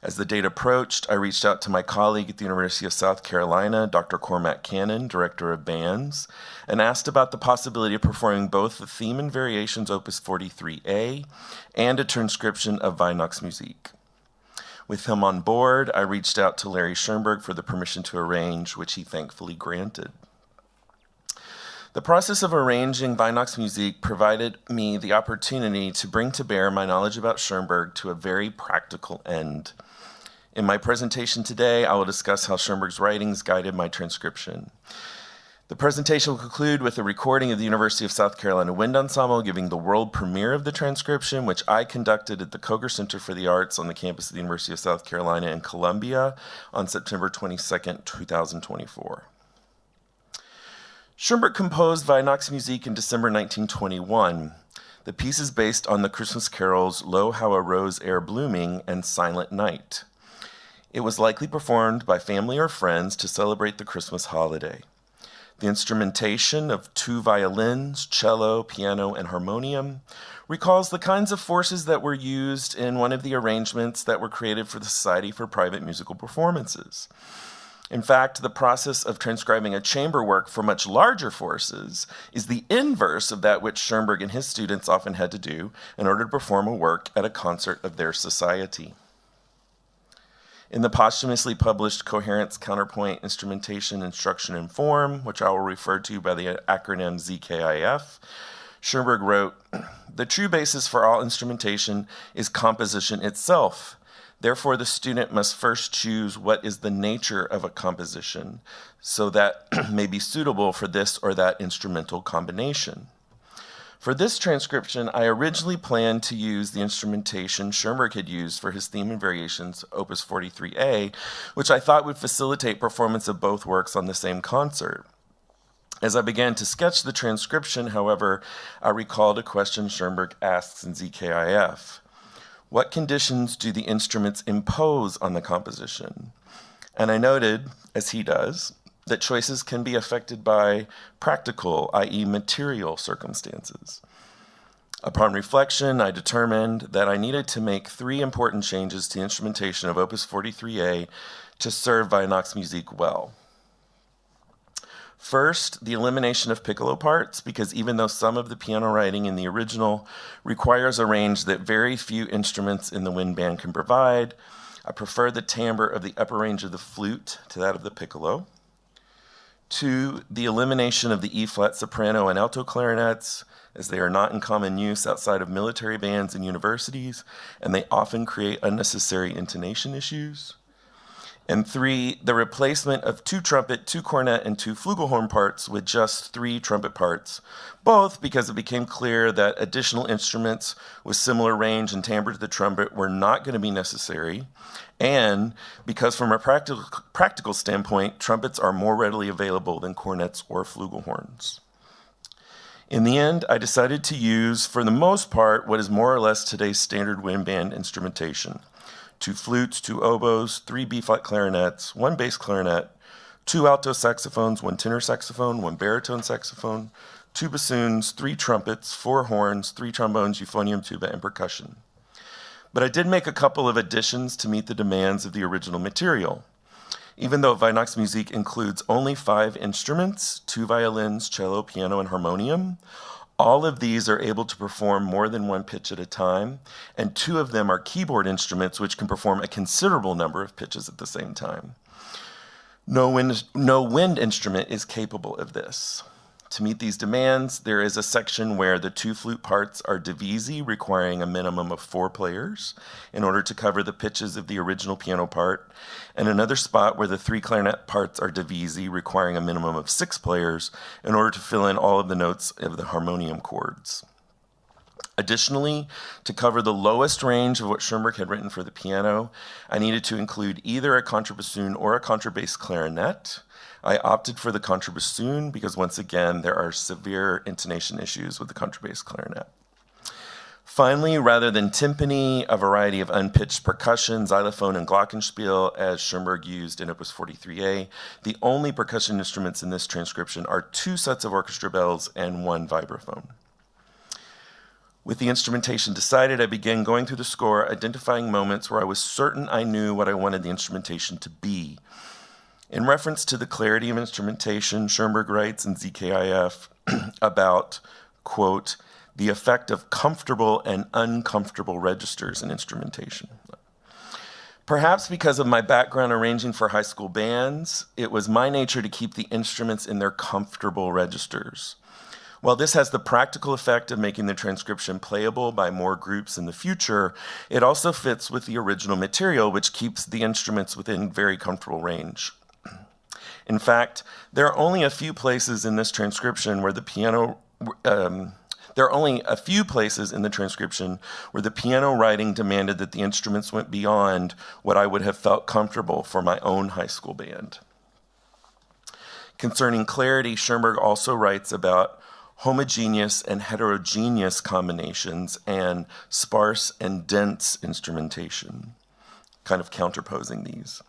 [SPEAKER 12] As the date approached, I reached out to my colleague at the University of South Carolina, Dr. Cormac Cannon, Director of Bands, and asked about the possibility of performing both the Theme and Variations Opus 43A and a transcription of Weihnachtsmusik. With him on board, I reached out to Larry Schoenberg for the permission to arrange, which he thankfully granted. The process of arranging Weihnachtsmusik provided me the opportunity to bring to bear my knowledge about Schoenberg to a very practical end. In my presentation today, I will discuss how Schoenberg's writings guided my transcription. The presentation will conclude with a recording of the University of South Carolina Wind Ensemble giving the world premiere of the transcription, which I conducted at the Koger Center for the Arts on the campus of the University of South Carolina in Columbia on September 22nd, 2024. Schoenberg composed Weihnachtsmusik in December 1921. The piece is based on the Christmas carols Lo, How a Rose Ere Blooming and Silent Night. It was likely performed by family or friends to celebrate the Christmas holiday. The instrumentation of 2 violins, cello, piano, and harmonium recalls the kinds of forces that were used in one of the arrangements that were created for the Society for Private Musical Performances. In fact, the process of transcribing a chamber work for much larger forces is the inverse of that which Schoenberg and his students often had to do in order to perform a work at a concert of their society. In the posthumously published Coherence, Counterpoint, Instrumentation, Instruction, and Form, which I will refer to by the acronym ZKIF, Schoenberg wrote, "The true basis for all instrumentation is composition itself. Therefore, the student must first choose what is the nature of a composition, so that may be suitable for this or that instrumental combination." For this transcription, I originally planned to use the instrumentation Schoenberg had used for his theme and variations, Opus 43A, which I thought would facilitate performance of both works on the same concert. As I began to sketch the transcription, however, I recalled a question Schoenberg asks in ZKIF. What conditions do the instruments impose on the composition? And I noted, as he does, that choices can be affected by practical, i.e. material circumstances. Upon reflection, I determined that I needed to make 3 important changes to the instrumentation of Opus 43A to serve Weihnachtsmusik well. First, the elimination of piccolo parts, because even though some of the piano writing in the original requires a range that very few instruments in the wind band can provide, I prefer the timbre of the upper range of the flute to that of the piccolo. 2, the elimination of the E-flat soprano and alto clarinets, as they are not in common use outside of military bands and universities, and they often create unnecessary intonation issues. And 3, the replacement of 2 trumpet, 2 cornet, and 2 flugelhorn parts with just 3 trumpet parts, both because it became clear that additional instruments with similar range and timbre to the trumpet were not going to be necessary, and because from a practical standpoint, trumpets are more readily available than cornets or flugelhorns. In the end, I decided to use, for the most part, what is more or less today's standard wind band instrumentation. 2 flutes, 2 oboes, 3 B-flat clarinets, 1 bass clarinet, 2 alto saxophones, 1 tenor saxophone, 1 baritone saxophone, 2 bassoons, 3 trumpets, 4 horns, 3 trombones, euphonium, tuba, and percussion. But I did make a couple of additions to meet the demands of the original material. Even though Weihnachtsmusik includes only 5 instruments, 2 violins, cello, piano, and harmonium, all of these are able to perform more than 1 pitch at a time, and 2 of them are keyboard instruments which can perform a considerable number of pitches at the same time. No wind instrument is capable of this. To meet these demands, there is a section where the 2 flute parts are divisi, requiring a minimum of 4 players in order to cover the pitches of the original piano part, and another spot where the 3 clarinet parts are divisi, requiring a minimum of 6 players in order to fill in all of the notes of the harmonium chords. Additionally, to cover the lowest range of what Schoenberg had written for the piano, I needed to include either a contrabassoon or a contrabass clarinet. I opted for the contrabassoon because, once again, there are severe intonation issues with the contrabass clarinet. Finally, rather than timpani, a variety of unpitched percussion, xylophone, and glockenspiel, as Schoenberg used in Opus 43A, the only percussion instruments in this transcription are 2 sets of orchestra bells and 1 vibraphone. With the instrumentation decided, I began going through the score, identifying moments where I was certain I knew what I wanted the instrumentation to be. In reference to the clarity of instrumentation, Schoenberg writes in ZKIF about, quote, the effect of comfortable and uncomfortable registers in instrumentation. Perhaps because of my background arranging for high school bands, it was my nature to keep the instruments in their comfortable registers. While this has the practical effect of making the transcription playable by more groups in the future, it also fits with the original material, which keeps the instruments within very comfortable range. In fact, there are only a few places in this transcription where the piano writing demanded that the instruments went beyond what I would have felt comfortable for my own high school band. Concerning clarity, Schoenberg also writes about homogeneous and heterogeneous combinations and sparse and dense instrumentation, kind of counterposing these.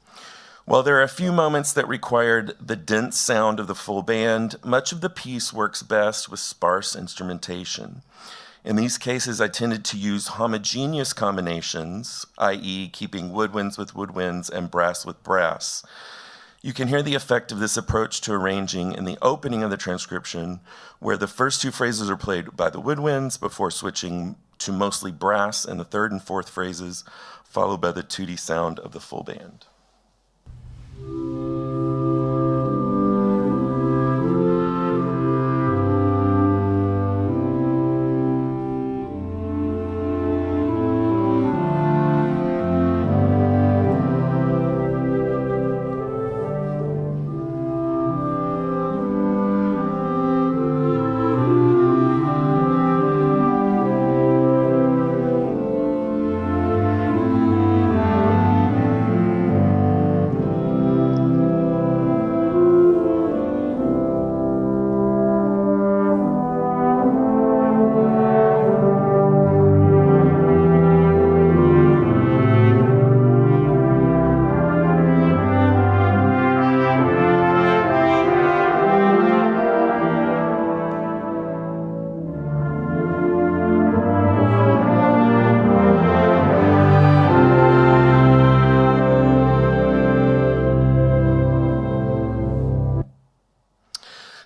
[SPEAKER 12] While there are a few moments that required the dense sound of the full band, much of the piece works best with sparse instrumentation. In these cases, I tended to use homogeneous combinations, i.e. keeping woodwinds with woodwinds and brass with brass. You can hear the effect of this approach to arranging in the opening of the transcription, where the first two phrases are played by the woodwinds before switching to mostly brass in the third and fourth phrases, followed by the tutti sound of the full band.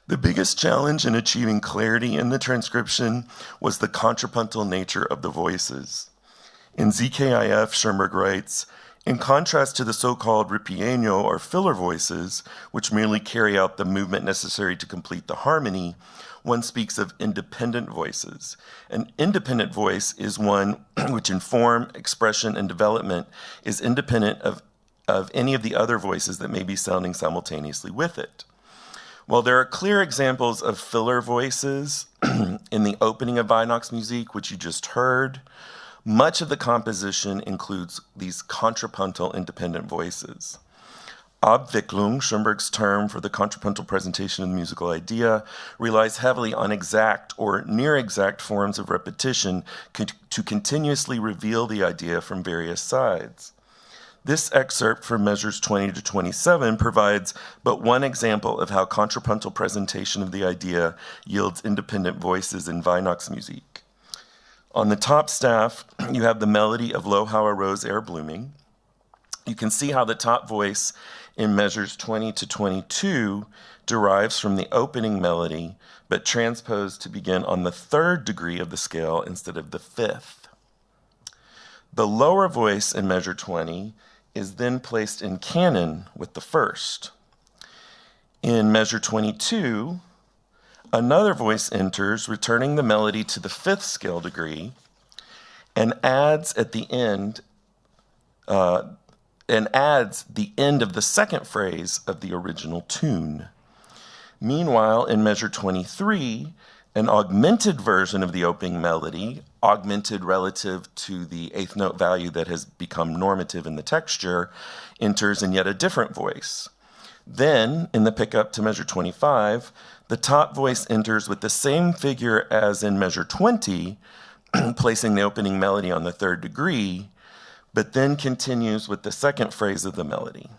[SPEAKER 12] The biggest challenge in achieving clarity in the transcription was the contrapuntal nature of the voices. In ZKIF, Schoenberg writes, in contrast to the so-called ripieno or filler voices, which merely carry out the movement necessary to complete the harmony, one speaks of independent voices. An independent voice is one which in form, expression, and development is independent of any of the other voices that may be sounding simultaneously with it. While there are clear examples of filler voices in the opening of Weihnachtsmusik, which you just heard, much of the composition includes these contrapuntal independent voices. Abwicklung, Schoenberg's term for the contrapuntal presentation of the musical idea, relies heavily on exact or near exact forms of repetition to continuously reveal the idea from various sides. This excerpt from measures 20 to 27 provides but one example of how contrapuntal presentation of the idea yields independent voices in Weihnachtsmusik. On the top staff, you have the melody of Lohauer Rose Air Blooming. You can see how the top voice in measures 20 to 22 derives from the opening melody, but transposed to begin on the third degree of the scale instead of the fifth. The lower voice in measure 20 is then placed in canon with the first. In measure 22, another voice enters, returning the melody to the fifth scale degree, and adds at the end, the end of the second phrase of the original tune. Meanwhile, in measure 23, an augmented version of the opening melody, augmented relative to the eighth note value that has become normative in the texture, enters in yet a different voice. Then, in the pickup to measure 25, the top voice enters with the same figure as in measure 20, placing the opening melody on the third degree, but then continues with the second phrase of the melody.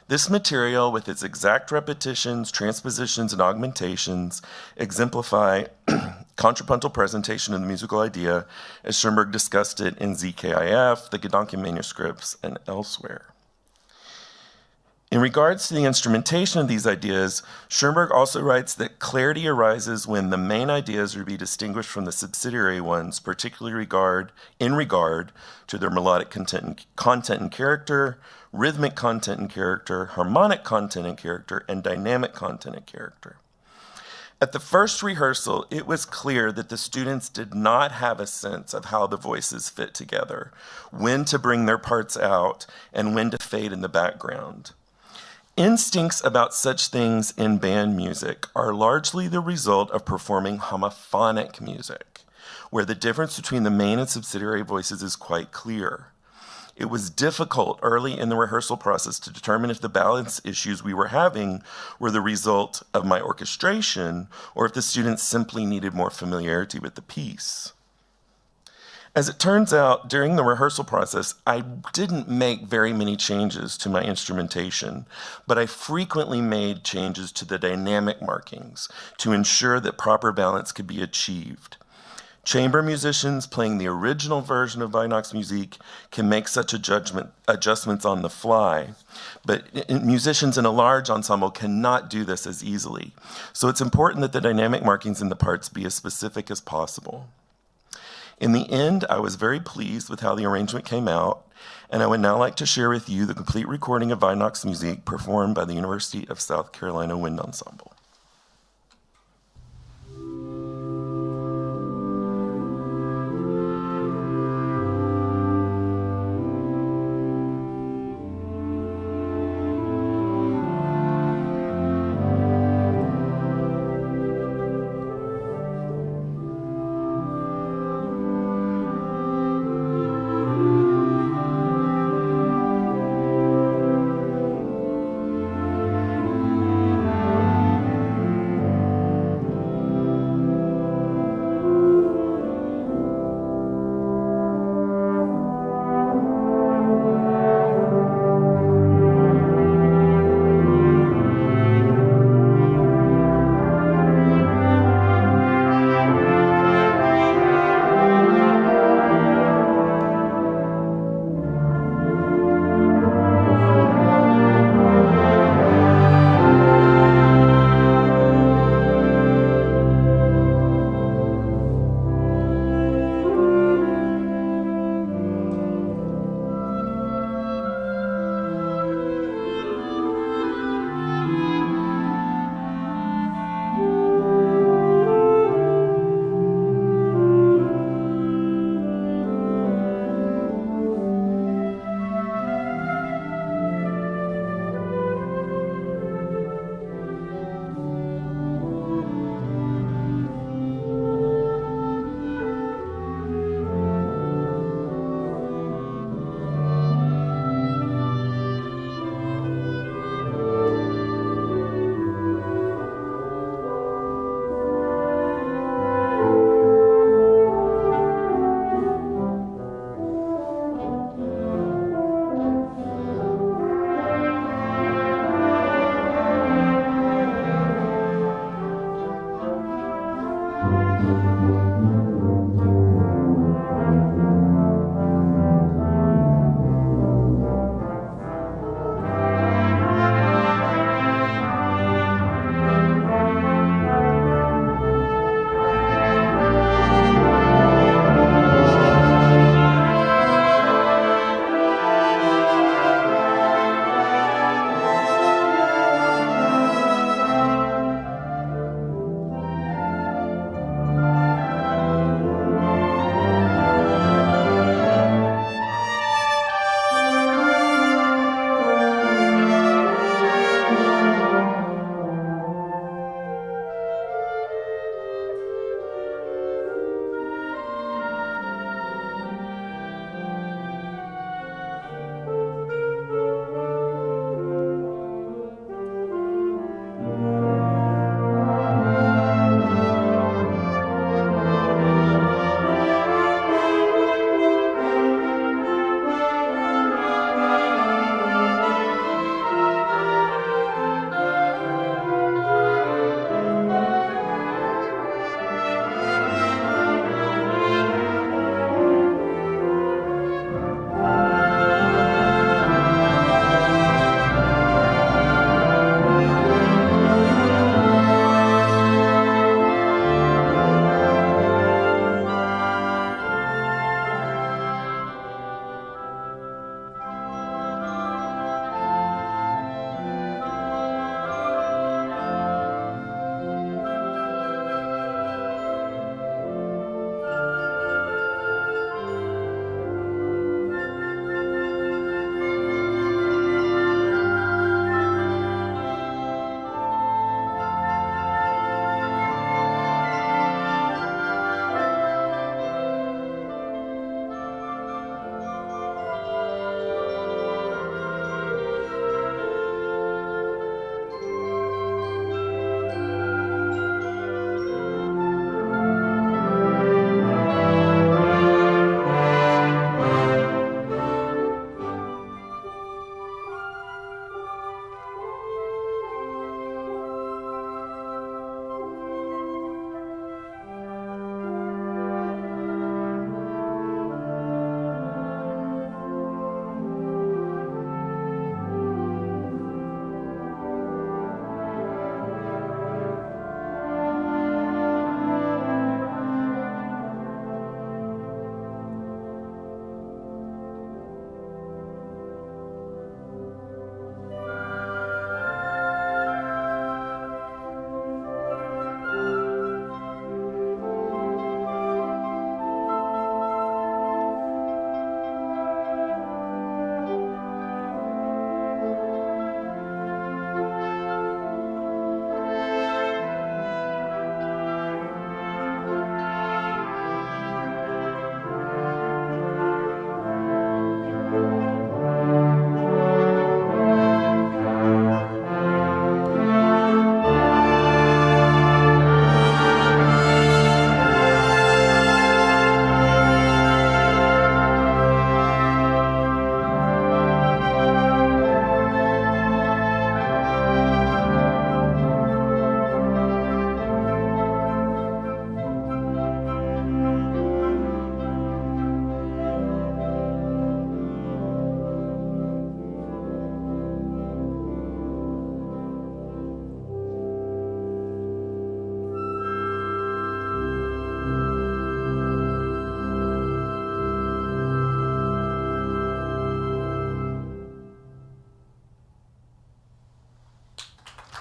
[SPEAKER 12] This material, with its exact repetitions, transpositions, and augmentations, exemplify contrapuntal presentation of the musical idea as Schoenberg discussed it in ZKIF, the Gedanken manuscripts, and elsewhere. In regards to the instrumentation of these ideas, Schoenberg also writes that clarity arises when the main ideas are to be distinguished from the subsidiary ones, particularly in regard to their melodic content and character, rhythmic content and character, harmonic content and character, and dynamic content and character. At the first rehearsal, it was clear that the students did not have a sense of how the voices fit together, when to bring their parts out, and when to fade in the background. Instincts about such things in band music are largely the result of performing homophonic music, where the difference between the main and subsidiary voices is quite clear. It was difficult early in the rehearsal process to determine if the balance issues we were having were the result of my orchestration or if the students simply needed more familiarity with the piece. As it turns out, during the rehearsal process, I didn't make very many changes to my instrumentation, but I frequently made changes to the dynamic markings to ensure that proper balance could be achieved. Chamber musicians playing the original version of Vinox Musique can make such adjustments on the fly, but musicians in a large ensemble cannot do this as easily. So it's important that the dynamic markings in the parts be as specific as possible. In the end, I was very pleased with how the arrangement came out, and I would now like to share with you the complete recording of Vinox Musique performed by the University of South Carolina Wind Ensemble.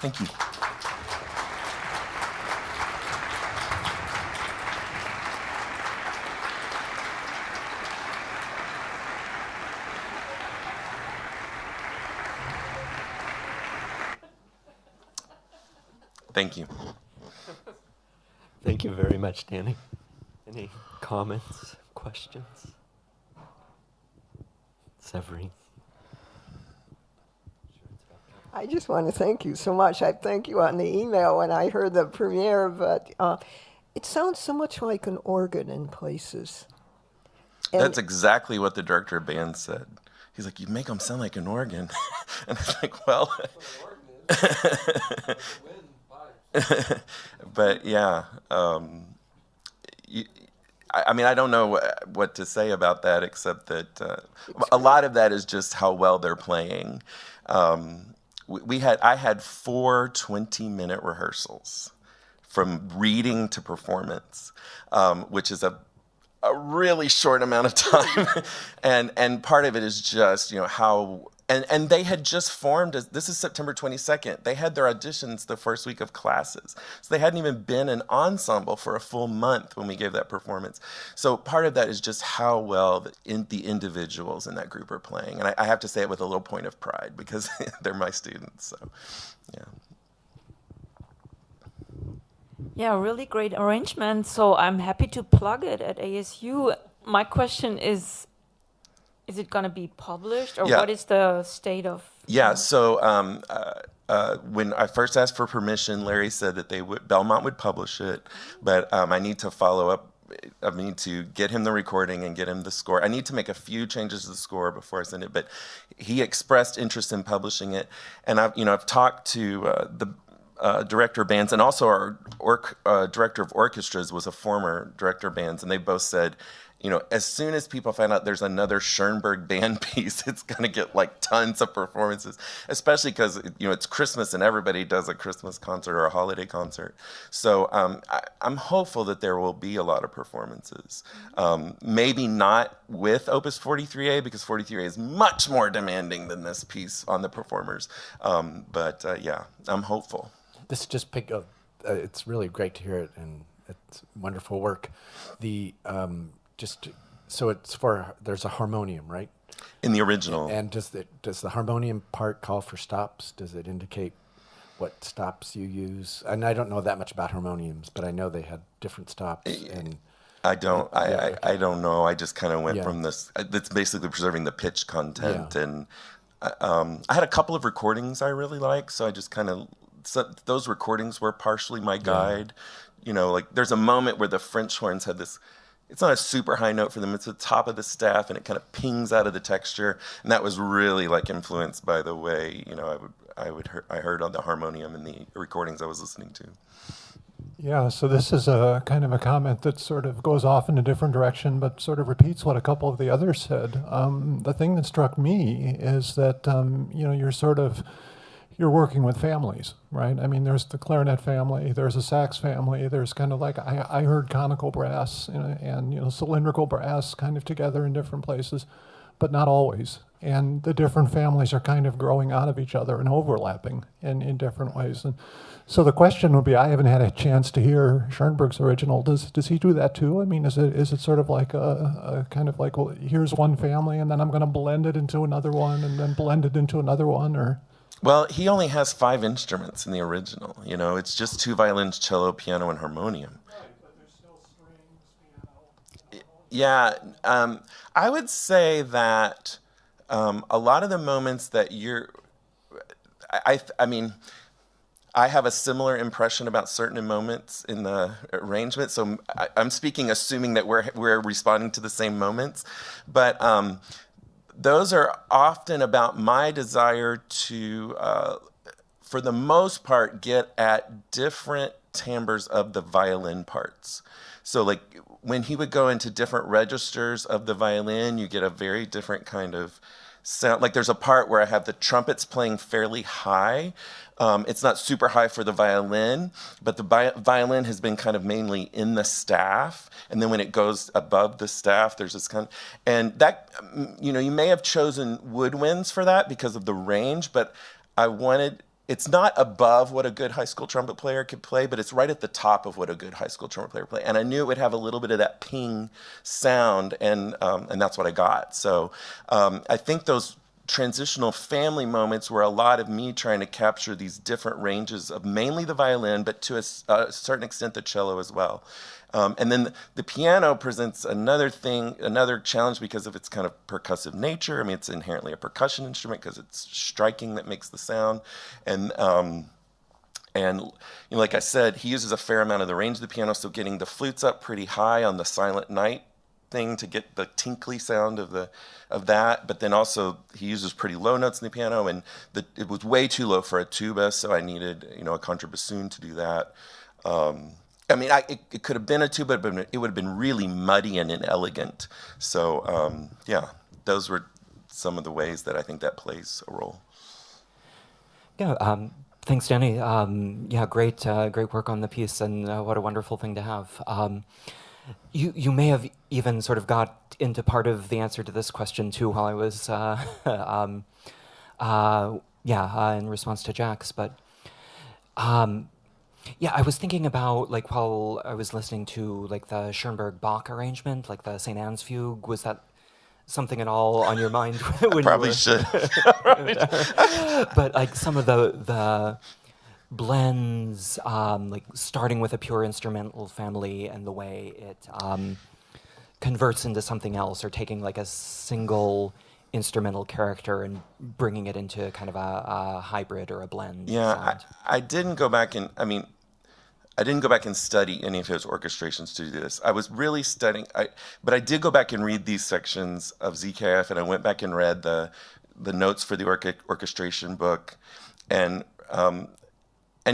[SPEAKER 12] Thank you. Thank you.
[SPEAKER 9] Thank you very much, Danny. Any comments, questions? Severine?
[SPEAKER 4] I just want to thank you so much. I thank you on the email when I heard the premiere, but it sounds so much like an organ in places. And
[SPEAKER 12] That's exactly what the director of band said. He's like, you make them sound like an organ. And it's like, well... But yeah, I mean, I don't know what to say about that, except that a lot of that is just how well they're playing. I had 4 20-minute rehearsals from reading to performance, which is a really short amount of time. and part of it is just, how... And they had just formed, this is September 22nd, they had their auditions the first week of classes. So they hadn't even been an ensemble for a full month when we gave that performance. So part of that is just how well the individuals in that group are playing. And I have to say it with a little point of pride because they're my students, so yeah.
[SPEAKER 13] Yeah, really great arrangement. So I'm happy to plug it at ASU. My question is it going to be published, or
[SPEAKER 12] Yeah.
[SPEAKER 13] what is the state of?
[SPEAKER 12] Yeah, so when I first asked for permission, Larry said that Belmont would publish it, but I need to follow up. I need to get him the recording and get him the score. I need to make a few changes to the score before I send it, but he expressed interest in publishing it, and I've talked to the director of bands, and also our director of orchestras was a former director of bands, and they both said, as soon as people find out there's another Schoenberg band piece, it's going to get like tons of performances, especially because, it's Christmas and everybody does a Christmas concert or a holiday concert. So I'm hopeful that there will be a lot of performances. Maybe not with Opus 43A, because 43A is much more demanding than this piece on the performers. But yeah, I'm hopeful.
[SPEAKER 5] This just picked up. It's really great to hear it, and it's wonderful work. There's a harmonium, right?
[SPEAKER 12] In the original.
[SPEAKER 5] And does the harmonium part call for stops? Does it indicate what stops you use? And I don't know that much about harmoniums, but I know they had different stops. And
[SPEAKER 12] I don't know. I just kind of went
[SPEAKER 5] Yeah.
[SPEAKER 12] from this. It's basically preserving the pitch content,
[SPEAKER 5] Yeah.
[SPEAKER 12] and I had a couple of recordings I really like, so I just kind of those recordings were partially my guide. Like there's a moment where the French horns had this. It's not a super high note for them. It's the top of the staff, and it kind of pings out of the texture, and that was really like influenced by the way I heard on the harmonium in the recordings I was listening to.
[SPEAKER 10] Yeah, so this is a kind of a comment that sort of goes off in a different direction, but sort of repeats what a couple of the others said. The thing that struck me is that you're working with families, right? I mean, there's the clarinet family, there's a sax family, there's kind of like, I heard conical brass and cylindrical brass kind of together in different places, but not always. And the different families are kind of growing out of each other and overlapping in different ways. And so the question would be, I haven't had a chance to hear Schoenberg's original. Does he do that too? I mean, is it sort of like a kind of like, well, here's one family and then I'm going to blend it into another one and then blend it into another one, or?
[SPEAKER 12] Well, he only has 5 instruments in the original. It's just 2 violins, cello, piano, and harmonium.
[SPEAKER 10] Right, but there's still strings, piano.
[SPEAKER 12] Yeah, I would say that a lot of the moments that I mean, I have a similar impression about certain moments in the arrangement. So I'm speaking, assuming that we're responding to the same moments, but those are often about my desire to, for the most part, get at different timbres of the violin parts. So like when he would go into different registers of the violin, you get a very different kind of sound. Like there's a part where I have the trumpets playing fairly high. It's not super high for the violin, but the violin has been kind of mainly in the staff. And then when it goes above the staff, there's this kind of, and that, you may have chosen woodwinds for that because of the range, but I wanted it's not above what a good high school trumpet player could play, but it's right at the top of what a good high school trumpet player play. And I knew it would have a little bit of that ping sound, and that's what I got. So I think those transitional family moments were a lot of me trying to capture these different ranges of mainly the violin, but to a certain extent the cello as well. And then the piano presents another challenge because of its kind of percussive nature. I mean, it's inherently a percussion instrument because it's striking that makes the sound. And like I said, he uses a fair amount of the range of the piano, so getting the flutes up pretty high on the Silent Night thing to get the tinkly sound of that. But then also he uses pretty low notes in the piano, and it was way too low for a tuba, so I needed a contrabassoon to do that. I mean, it could have been a tuba, but it would have been really muddy and inelegant. So, those were some of the ways that I think that plays a role.
[SPEAKER 8] Yeah, thanks, Danny. Great work on the piece, and what a wonderful thing to have. You may have even sort of got into part of the answer to this question too while I was, in response to Jack's, but. I was thinking about, like, while I was listening to, like, the Schoenberg-Bach arrangement, like the St. Anne's Fugue, was that something at all on your mind when
[SPEAKER 12] Probably
[SPEAKER 8] you were...
[SPEAKER 12] should.
[SPEAKER 8] But, like, some of the blends, like, starting with a pure instrumental family and the way it converts into something else, or taking, like, a single instrumental character and bringing it into kind of a hybrid or a blend.
[SPEAKER 12] Yeah, I didn't go back and, I didn't go back and study any of his orchestrations to do this. I was really studying, but I did go back and read these sections of ZKF, and I went back and read the notes for the orchestration book, and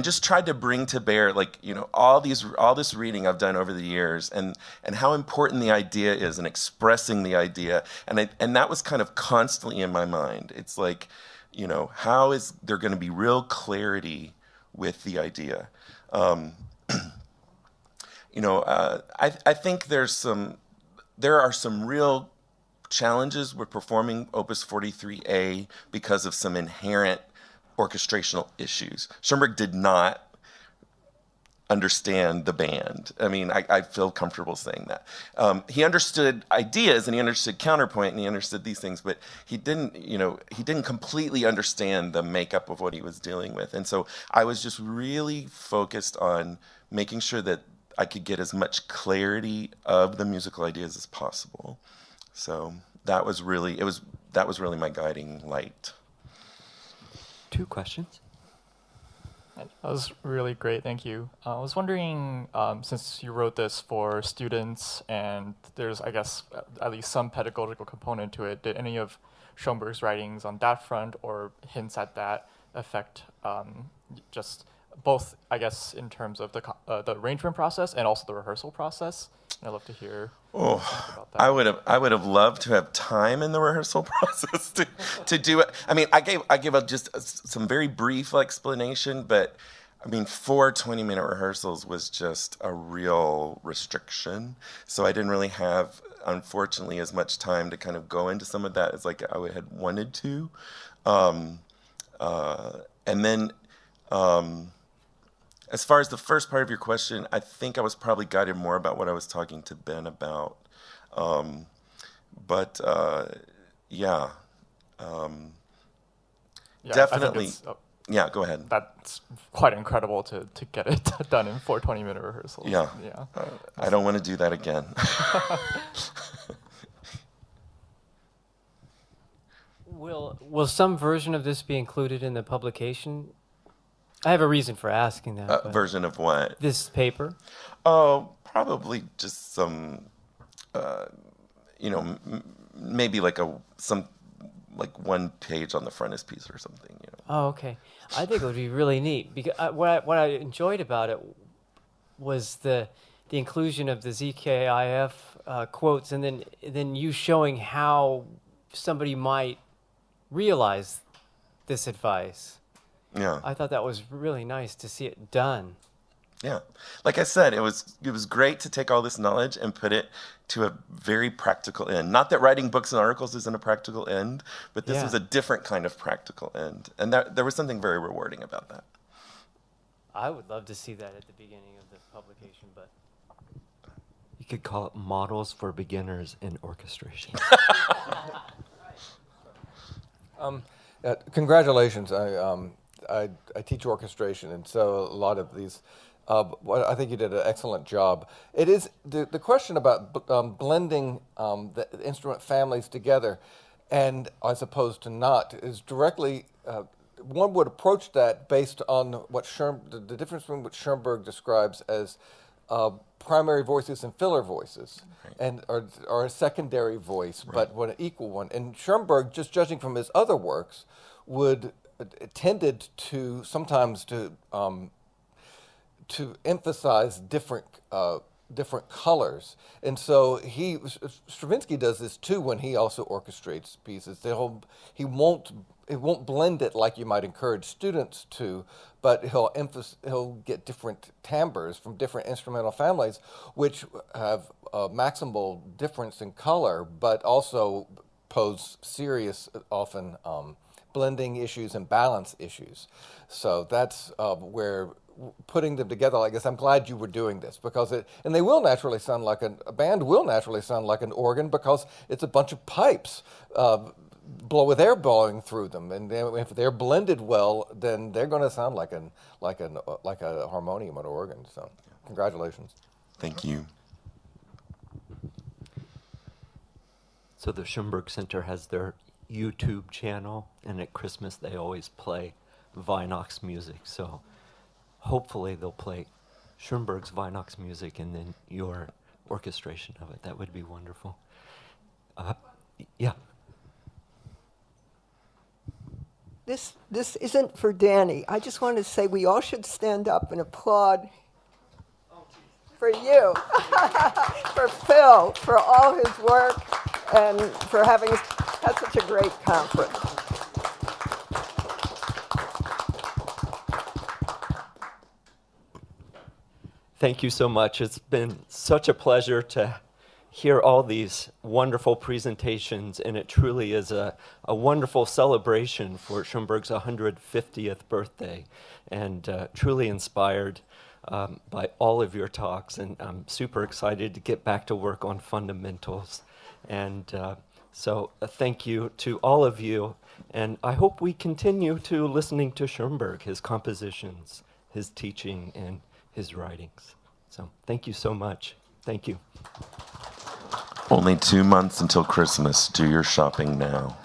[SPEAKER 12] just tried to bring to bear, like, all this reading I've done over the years, and how important the idea is, and expressing the idea, and that was kind of constantly in my mind. It's like, how is there going to be real clarity with the idea? I think there are some real challenges with performing Opus 43A because of some inherent orchestrational issues. Schoenberg did not understand the band. I mean, I feel comfortable saying that. He understood ideas, and he understood counterpoint, and he understood these things, but he didn't completely understand the makeup of what he was dealing with. And so I was just really focused on making sure that I could get as much clarity of the musical ideas as possible. So that was really my guiding light.
[SPEAKER 14] 2 questions.
[SPEAKER 15] That was really great, thank you. I was wondering, since you wrote this for students and there's, I guess, at least some pedagogical component to it, did any of Schoenberg's writings on that front or hints at that affect just both, I guess, in terms of the arrangement process and also the rehearsal process? And I'd love to hear about that.
[SPEAKER 12] I would have loved to have time in the rehearsal process to do it. I mean, I gave just some very brief explanation, but I mean, 4 20-minute rehearsals was just a real restriction. So I didn't really have, unfortunately, as much time to kind of go into some of that as like I had wanted to. And then, as far as the first part of your question, I think I was probably guided more about what I was talking to Ben about. Definitely. Yeah, go ahead.
[SPEAKER 15] That's quite incredible to get it done in 4 20-minute rehearsals.
[SPEAKER 12] Yeah. I don't want to do that again.
[SPEAKER 7] Will some version of this be included in the publication? I have a reason for asking that.
[SPEAKER 12] Version of what?
[SPEAKER 7] This paper?
[SPEAKER 12] Oh, probably just some, maybe like one page on the frontispiece or something.
[SPEAKER 7] Oh, okay. I think it would be really neat because what I enjoyed about it was the inclusion of the ZKIF quotes, and then you showing how somebody might realize this advice.
[SPEAKER 12] Yeah.
[SPEAKER 7] I thought that was really nice to see it done.
[SPEAKER 12] Yeah. Like I said, it was great to take all this knowledge and put it to a very practical end. Not that writing books and articles isn't a practical end, but this was a different kind of practical end. And there was something very rewarding about that.
[SPEAKER 7] I would love to see that at the beginning of the publication, but
[SPEAKER 9] You could call it Models for Beginners in Orchestration.
[SPEAKER 6] Congratulations. I teach orchestration, and so a lot of these, I think you did an excellent job. It is the question about blending the instrument families together, and as opposed to not, is directly, one would approach that based on what the difference between what Schoenberg describes as primary voices and filler voices, and or a secondary voice, but an equal one. And Schoenberg, just judging from his other works, tended to sometimes to emphasize different colors, and so Stravinsky does this too when he also orchestrates pieces. He won't blend it like you might encourage students to, but he'll get different timbres from different instrumental families, which have a maximal difference in color, but also pose serious, often blending issues and balance issues. So that's where putting them together like this, I'm glad you were doing this, because and they will naturally sound like a band will naturally sound like an organ, because it's a bunch of pipes with air blowing through them, and if they're blended well, then they're going to sound like a harmonium or an organ. So, congratulations.
[SPEAKER 12] Thank you.
[SPEAKER 9] So the Schoenberg Center has their YouTube channel, and at Christmas they always play Vinox music. So hopefully they'll play Schoenberg's Vinox music and then your orchestration of it. That would be wonderful. Yeah.
[SPEAKER 4] This isn't for Danny. I just wanted to say we all should stand up and applaud for you, for Phil, for all his work, and for having had such a great conference.
[SPEAKER 9] Thank you so much. It's been such a pleasure to hear all these wonderful presentations, and it truly is a wonderful celebration for Schoenberg's 150th birthday, and truly inspired by all of your talks, and I'm super excited to get back to work on fundamentals. And so thank you to all of you, and I hope we continue to listening to Schoenberg, his compositions, his teaching, and his writings. So thank you so much. Thank you.
[SPEAKER 12] Only 2 months until Christmas. Do your shopping now.